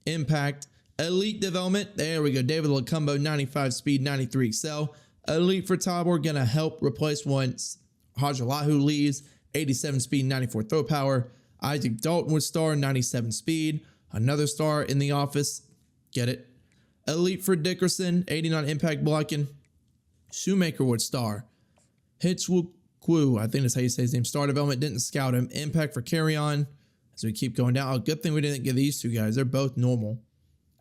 Impact. Elite development. There we go. David Lacumbo, 95 speed, 93 excel. Elite for Tabor. Going to help replace once Hajalahu leaves. 87 speed, 94 throw power. Isaac Dalton with star, 97 speed. Another star in the office. Get it. Elite for Dickerson, 89 impact blocking. Shoemaker with star. Hitchwook, I think that's how you say his name. Star development, didn't scout him. Impact for Carry On. As we keep going down. Oh, good thing we didn't get these 2 guys. They're both normal.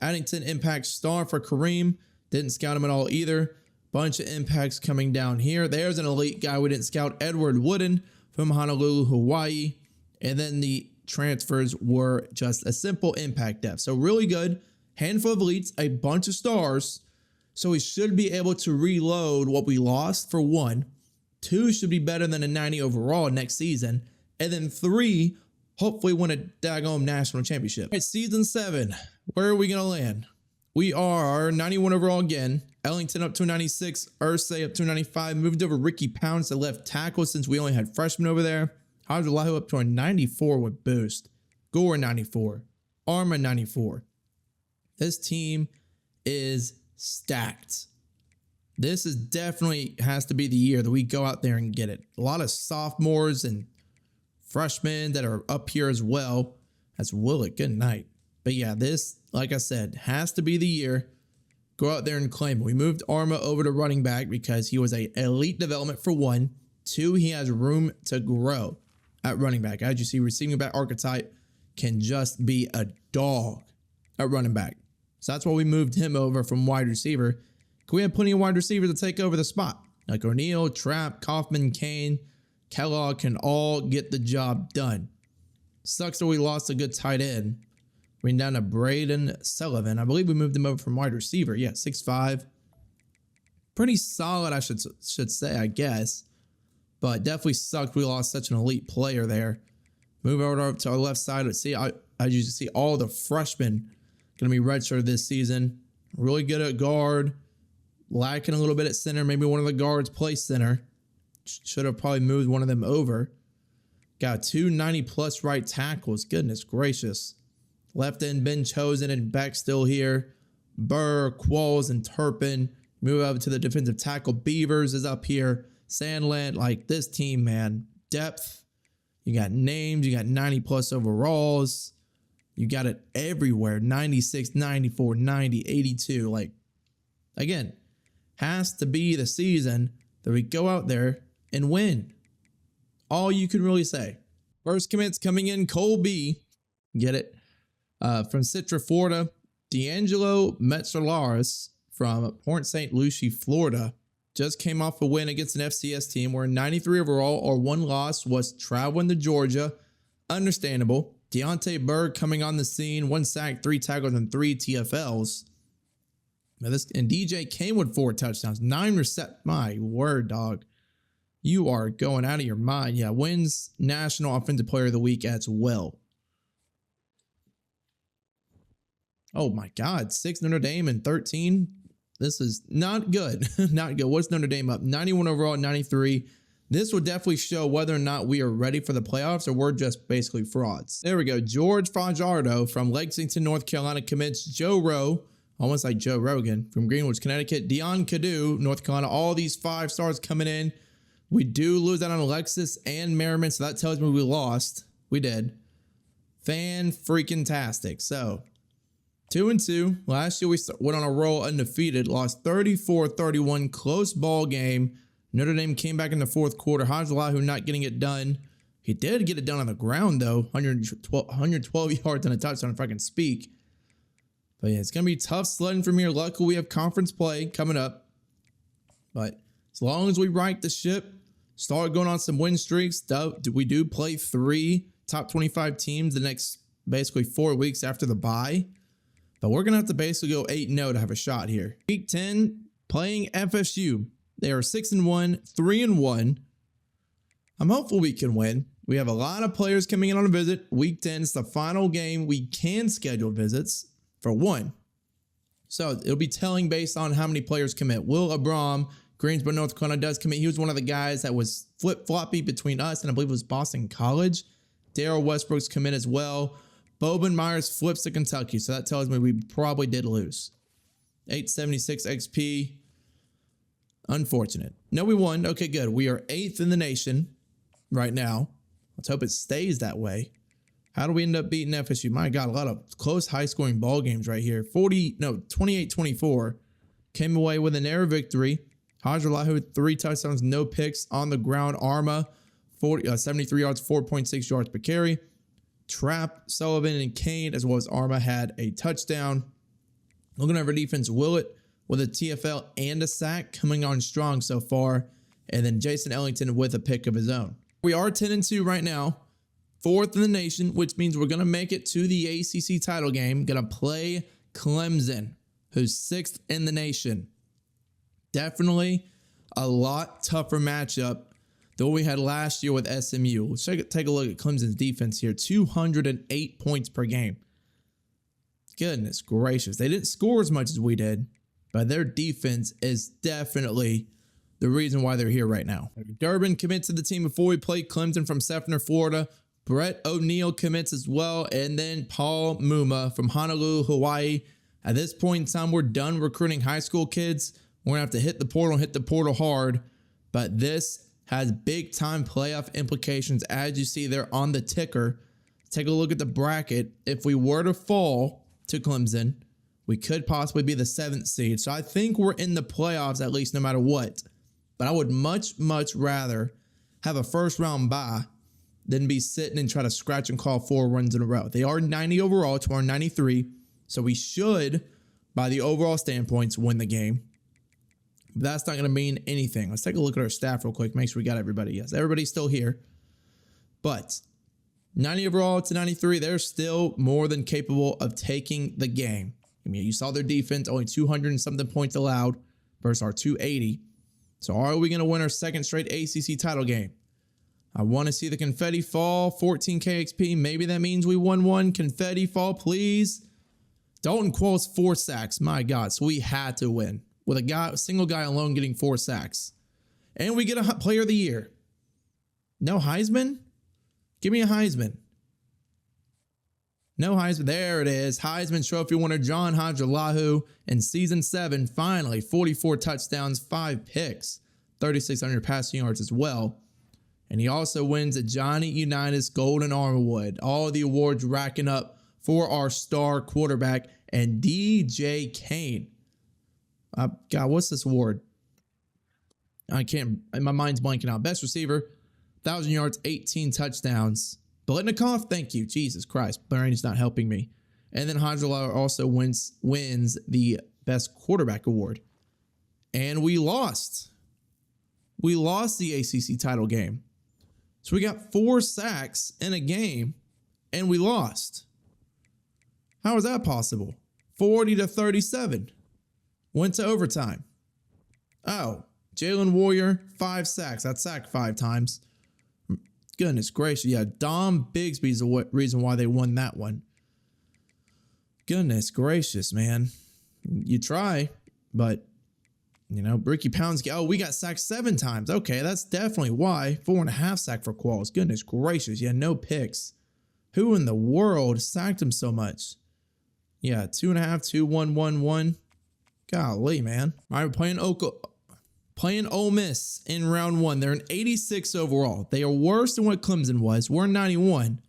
Addington impact star for Kareem. Didn't scout him at all either. Bunch of impacts coming down here. There's an elite guy we didn't scout. Edward Wooden from Honolulu, Hawaii. And then the transfers were just a simple impact depth. So really good. Handful of elites, a bunch of stars. So we should be able to reload what we lost for 1. 2 should be better than a 90 overall next season. And then 3, hopefully win a daggone national championship. All right, season 7. Where are we going to land? We are 91 overall again. Ellington up to 96. Ursay up to 95. Moved over Ricky Pounds to left tackle since we only had freshmen over there. Hajalahu up to a 94 with boost. Gore 94. Arma 94. This team is stacked. This is definitely has to be the year that we go out there and get it. A lot of sophomores and freshmen that are up here as well. That's Willett. Good night. But yeah, this, like I said, has to be the year. Go out there and claim it. We moved Arma over to running back because he was a elite development for 1. 2, he has room to grow at running back. As you see, receiving back archetype can just be a dog at running back. So that's why we moved him over from wide receiver. We had plenty of wide receivers to take over the spot. Like O'Neal, Trapp, Kaufman, Kane, Kellogg can all get the job done. Sucks that we lost a good tight end. We're down to Braden Sullivan. I believe we moved him over from wide receiver. Yeah, 6'5". Pretty solid, I should say, I guess. But definitely sucked we lost such an elite player there. Move over to our left side. Let's see, as you can see, all the freshmen going to be redshirted this season. Really good at guard. Lacking a little bit at center. Maybe one of the guards play center. Should have probably moved one of them over. Got 2 90-plus right tackles. Goodness gracious. Left end, Ben Chosen and Beck still here. Burr, Qualls, and Turpin. Move over to the defensive tackle. Beavers is up here. Sandland, like this team, man. Depth. You got names. You got 90-plus overalls. You got it everywhere. 96, 94, 90, 82. Like, again, has to be the season that we go out there and win. All you can really say. First commits coming in, Cole B. Get it? From Citra, Florida. D'Angelo Metzelaris from Port St. Lucie, Florida. Just came off a win against an FCS team. We're 93 overall. Our one loss was traveling to Georgia. Understandable. Deontay Berg coming on the scene. 1 sack, 3 tackles, and 3 TFLs. Now and DJ came with 4 touchdowns. 9 receptions. My word, dog. You are going out of your mind. Yeah, wins National Offensive Player of the Week as well. Oh my God, 6 Notre Dame and 13. This is not good. Not good. What's Notre Dame up? 91 overall, 93. This will definitely show whether or not we are ready for the playoffs or we're just basically frauds. There we go. George Fajardo from Lexington, North Carolina commits. Joe Rowe, almost like Joe Rogan, from Greenwich, Connecticut. Dion Cadu, North Carolina. All these 5 stars coming in. We do lose out on Alexis and Merriman, so that tells me we lost. We did. Fan-freaking-tastic. So, 2-2. Last year we went on a roll undefeated. Lost 34-31. Close ball game. Notre Dame came back in the 4th quarter. Hajalahu not getting it done. He did get it done on the ground, though. 112 yards and a touchdown, if I can speak. But yeah, it's going to be tough sledding from here. Luckily, we have conference play coming up. But as long as we right the ship, start going on some win streaks, we do play 3 top 25 teams the next basically 4 weeks after the bye. But we're going to have to basically go 8-0 to have a shot here. Week 10, playing FSU. They are 6-1, 3-1. I'm hopeful we can win. We have a lot of players coming in on a visit. Week 10 is the final game we can schedule visits for 1. So it'll be telling based on how many players commit. Will Abram, Greensboro, North Carolina, does commit. He was one of the guys that was flip-floppy between us and I believe it was Boston College. Darrell Westbrook's commit as well. Boban Myers flips to Kentucky, so that tells me we probably did lose. 876 XP. Unfortunate. No, we won. Okay, good. We are 8th in the nation right now. Let's hope it stays that way. How do we end up beating FSU? My God, a lot of close, high-scoring ball games right here. 28-24. Came away with an air victory. Hajalahu, 3 touchdowns, no picks on the ground. Arma, 73 yards, 4.6 yards per carry. Trapp, Sullivan, and Kane, as well as Arma, had a touchdown. Looking at our defense, Willett with a TFL and a sack, coming on strong so far. And then Jason Ellington with a pick of his own. We are 10-2 right now. 4th in the nation, which means we're going to make it to the ACC title game. Going to play Clemson, who's 6th in the nation. Definitely a lot tougher matchup than what we had last year with SMU. Let's take a look at Clemson's defense here. 208 points per game. Goodness gracious. They didn't score as much as we did, but their defense is definitely the reason why they're here right now. Durbin commits to the team before we play Clemson from Sefner, Florida. Brett O'Neill commits as well. And then Paul Muma from Honolulu, Hawaii. At this point in time, we're done recruiting high school kids. We're going to have to hit the portal hard. But this has big time playoff implications, as you see there on the ticker. Take a look at the bracket. If we were to fall to Clemson, we could possibly be the 7th seed. So I think we're in the playoffs at least no matter what. But I would much rather have a first round bye than be sitting and try to scratch and claw 4 runs in a row. They are 90 overall to our 93. So we should, by the overall standpoints, win the game. But that's not going to mean anything. Let's take a look at our staff real quick. Make sure we got everybody. Yes, everybody's still here. But 90 overall to 93, they're still more than capable of taking the game. I mean, you saw their defense, only 200 and something points allowed versus our 280. So are we going to win our 2nd straight ACC title game? I want to see the confetti fall, 14K XP. Maybe that means we won one. Confetti fall, please. Dalton Qualls 4 sacks. My God, so we had to win with a single guy alone getting 4 sacks. And we get a player of the year. No Heisman? Give me a Heisman. No Heisman. There it is. Heisman Trophy winner John Hadjilahu in season 7. Finally, 44 touchdowns, 5 picks, 3,600 passing yards as well. And he also wins a Johnny Unitas Golden Armorwood. All the awards racking up for our star quarterback and DJ Kane. God, what's this award? I can't, my mind's blanking out. Best receiver, 1,000 yards, 18 touchdowns. Biletnikoff, thank you. Jesus Christ, Brain's not helping me. And then Hadjilahu also wins the best quarterback award. And we lost. We lost the ACC title game. So we got 4 sacks in a game and we lost. How is that possible? 40-37. Went to overtime. Oh, Jalen Warrior, 5 sacks. That sacked 5 times. Goodness gracious. Yeah, Dom Bigsby's the reason why they won that one. Goodness gracious, man. You try, but, you know, Ricky Pounds, oh, we got sacked 7 times. Okay, that's definitely why. 4.5 sack for Qualls. Goodness gracious. Yeah, no picks. Who in the world sacked him so much? Yeah, 2.5, 2, 1, 1, 1. Golly, man. All right, we're playing Ole Miss in round 1. They're an 86 overall. They are worse than what Clemson was. We're 91.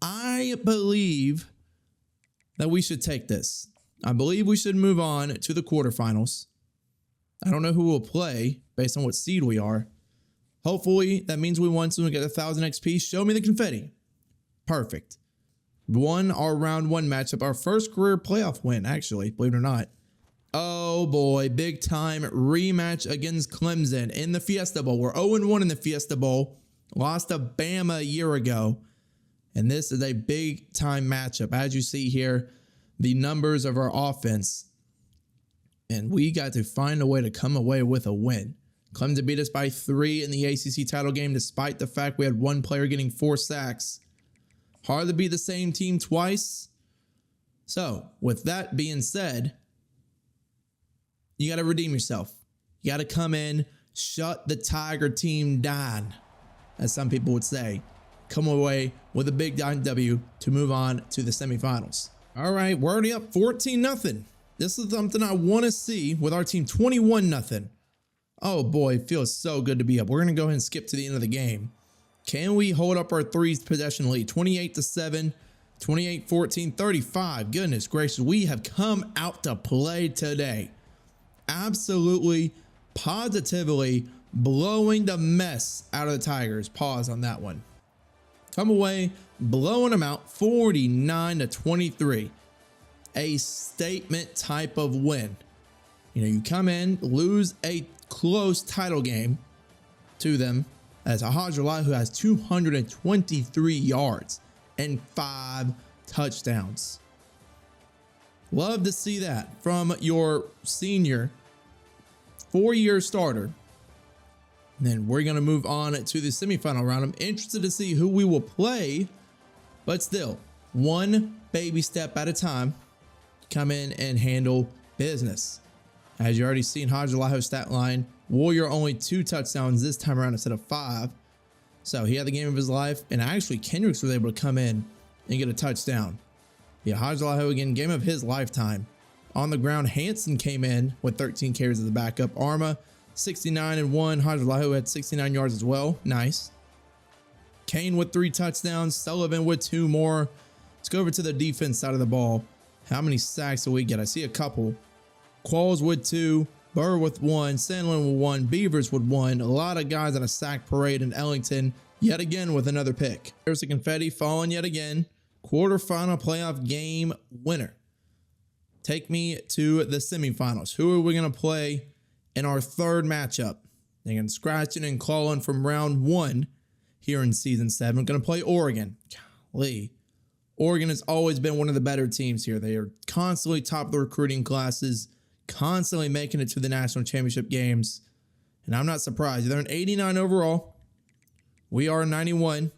I believe that we should take this. I believe we should move on to the quarterfinals. I don't know who will play based on what seed we are. Hopefully, that means we won, so we get 1,000 XP. Show me the confetti. Perfect. Won our round 1 matchup. Our first career playoff win, actually, believe it or not. Oh boy, big time rematch against Clemson in the Fiesta Bowl. We're 0-1 in the Fiesta Bowl. Lost to Bama a year ago. And this is a big time matchup. As you see here, the numbers of our offense. And we got to find a way to come away with a win. Clemson beat us by 3 in the ACC title game, despite the fact we had 1 player getting 4 sacks. Hard to beat the same team twice. So, with that being said, you got to redeem yourself. You got to come in, shut the Tiger team down, as some people would say. Come away with a big W to move on to the semifinals. All right, we're already up 14-0. This is something I want to see with our team 21-0. Oh boy, it feels so good to be up. We're going to go ahead and skip to the end of the game. Can we hold up our 3 possession lead? 28-7, 28-14, 35. Goodness gracious, we have come out to play today. Absolutely, positively blowing the mess out of the Tigers. Pause on that one. Come away, blowing them out 49-23. A statement type of win. You know, you come in, lose a close title game to them as Hadjilahu, who has 223 yards and 5 touchdowns. Love to see that from your senior 4-year starter. And then we're going to move on to the semifinal round. I'm interested to see who we will play, but still, one baby step at a time. Come in and handle business. As you already seen, Hadjilahu's stat line, Warrior only 2 touchdowns this time around instead of 5. So he had the game of his life, and actually Kendricks was able to come in and get a touchdown. Yeah, Hadjilahu again, game of his lifetime. On the ground, Hansen came in with 13 carries as the backup. Arma, 69 and 1. Hajrullahu had 69 yards as well. Nice. Kane with 3 touchdowns. Sullivan with 2 more. Let's go over to the defense side of the ball. How many sacks do we get? I see a couple. Qualls with 2. Burr with 1. Sandlin with 1. Beavers with 1. A lot of guys on a sack parade in Ellington. Yet again with another pick. There's the confetti falling yet again. Quarterfinal playoff game winner. Take me to the semifinals. Who are we going to play in our third matchup? They're going to scratch it and clawing from round 1 here in season 7. We're going to play Oregon. Golly. Oregon has always been one of the better teams here. They are constantly top of the recruiting classes, constantly making it to the national championship games. And I'm not surprised. They're an 89 overall. We are 91.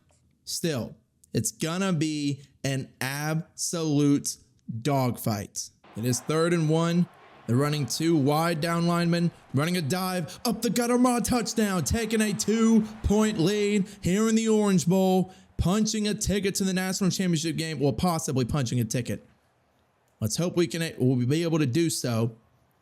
Still, it's going to be an absolute dogfight. It is 3rd and 1. They're running 2 wide down linemen, running a dive up the gutter, touchdown, taking a 2-point lead here in the Orange Bowl, punching a ticket to the national championship game. Well, possibly punching a ticket. Let's hope we'll be able to do so.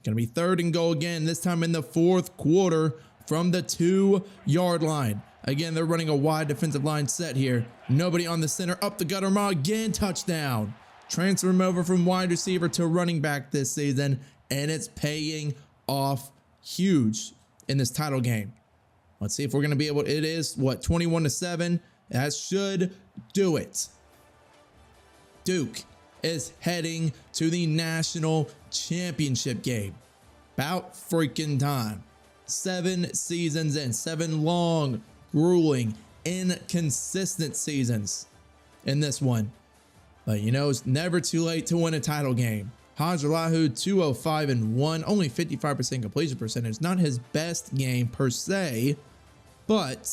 Going to be 3rd and goal again, this time in the 4th quarter from the 2-yard line. Again, they're running a wide defensive line set here. Nobody on the center, up the gutter, again, touchdown. Transfer him over from wide receiver to running back this season, and it's paying off huge in this title game. Let's see if we're going to be able to. It is, what, 21-7? That should do it. Duke is heading to the national championship game. About freaking time. 7 seasons in, 7 long, grueling, inconsistent seasons in this one. But you know, it's never too late to win a title game. Hajrullahu, 205 and 1, only 55% completion percentage. Not his best game per se, but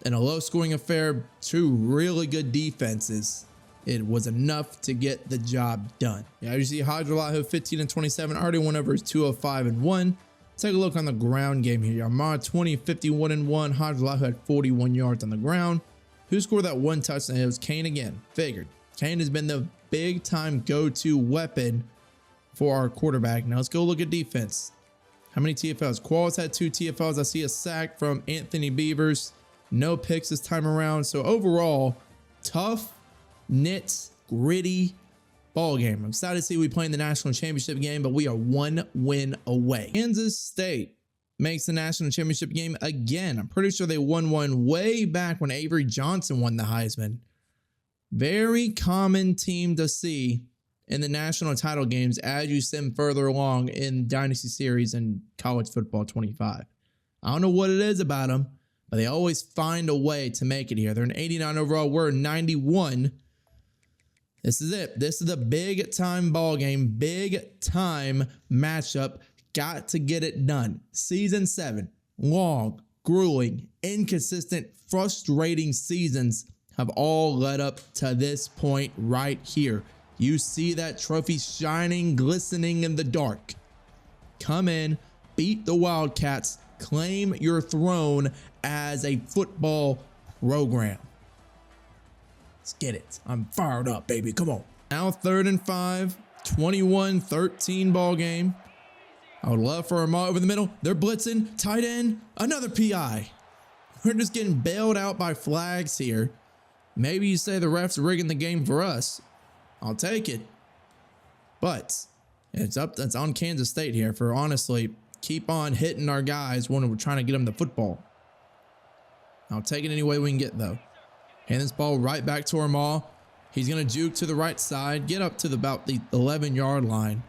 in a low-scoring affair, 2 really good defenses, it was enough to get the job done. Yeah, you see Hajrullahu, 15 and 27, already went over his 205 and 1. Take a look on the ground game here. Armad, 20, 51 and 1. Hajrullahu had 41 yards on the ground. Who scored that 1 touchdown? It was Kane again. Figured. Kane has been the big-time go-to weapon for our quarterback. Now let's go look at defense. How many TFLs? Qualls had 2 TFLs. I see a sack from Anthony Beavers. No picks this time around. So overall, tough, knit, gritty ball game. I'm excited to see we play in the national championship game, but we are 1 win away. Kansas State makes the national championship game again. I'm pretty sure they won one way back when Avery Johnson won the Heisman. Very common team to see in the national title games as you sim further along in Dynasty Series and College Football 25. I don't know what it is about them, but they always find a way to make it here. They're an 89 overall. We're 91. This is it. This is the big time ball game, big time matchup. Got to get it done. Season 7, long, grueling, inconsistent, frustrating seasons have all led up to this point right here. You see that trophy shining, glistening in the dark. Come in, beat the Wildcats, claim your throne as a football program. Let's get it. I'm fired up, baby. Come on. Now 3rd and 5, 21-13 ball game. I would love for Armand over the middle. They're blitzing. Tight end. Another PI. We're just getting bailed out by flags here. Maybe you say the refs are rigging the game for us. I'll take it. But that's on Kansas State here for honestly keep on hitting our guys when we're trying to get them the football. I'll take it any way we can get though. Hand this ball right back to Armand. He's going to juke to the right side. Get up to about the 11-yard line.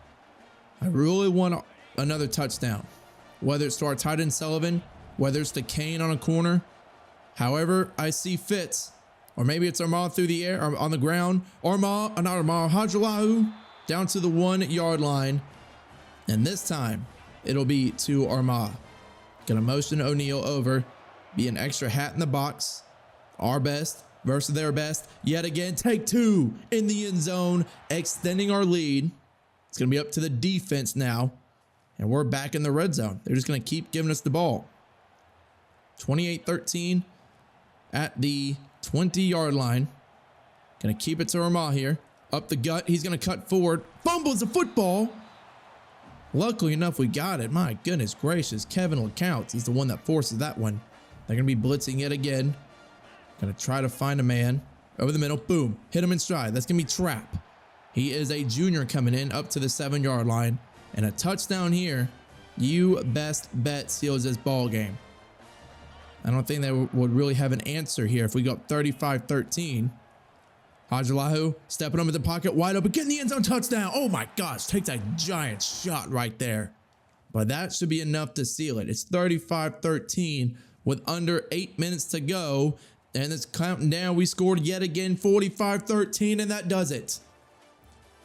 I really want another touchdown. Whether it's to our tight end Sullivan, whether it's to Kane on a corner. However I see fit. Or maybe it's Armand through the air or on the ground. Hajrullahu down to the 1-yard line. And this time it'll be to Armand. Gonna motion O'Neal over. Be an extra hat in the box. Our best versus their best. Yet again, take 2 in the end zone, extending our lead. It's going to be up to the defense now. And we're back in the red zone. They're just going to keep giving us the ball. 28-13 at the 20-yard line. Going to keep it to Armand here. Up the gut. He's going to cut forward. Fumbles the football. Luckily enough, we got it. My goodness gracious. Kevin LeCounte is the one that forces that one. They're going to be blitzing it again. Going to try to find a man. Over the middle. Boom. Hit him in stride. That's going to be Trap. He is a junior coming in up to the 7-yard line. And a touchdown here. You best bet seals this ball game. I don't think they would really have an answer here if we go up 35-13. Hajalahu stepping up in the pocket, wide open, getting the end zone touchdown. Oh my gosh, takes a giant shot right there. But that should be enough to seal it. It's 35-13 with under 8 minutes to go. And it's counting down. We scored yet again 45-13, and that does it.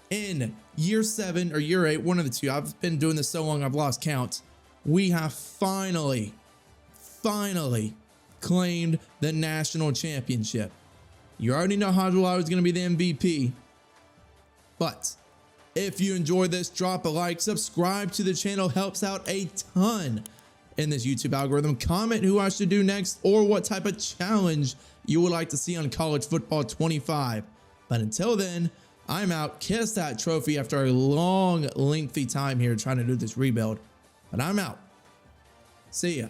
In year 7 or year 8, one of the two. I've been doing this so long I've lost count. We have finally claimed the national championship. You already know Hajalahu is going to be the MVP. But if you enjoyed this, drop a like, subscribe to the channel, helps out a ton in this YouTube algorithm. Comment who I should do next or what type of challenge you would like to see on College Football 25. But until then, I'm out. Kiss that trophy after a long, lengthy time here trying to do this rebuild. But I'm out. See ya.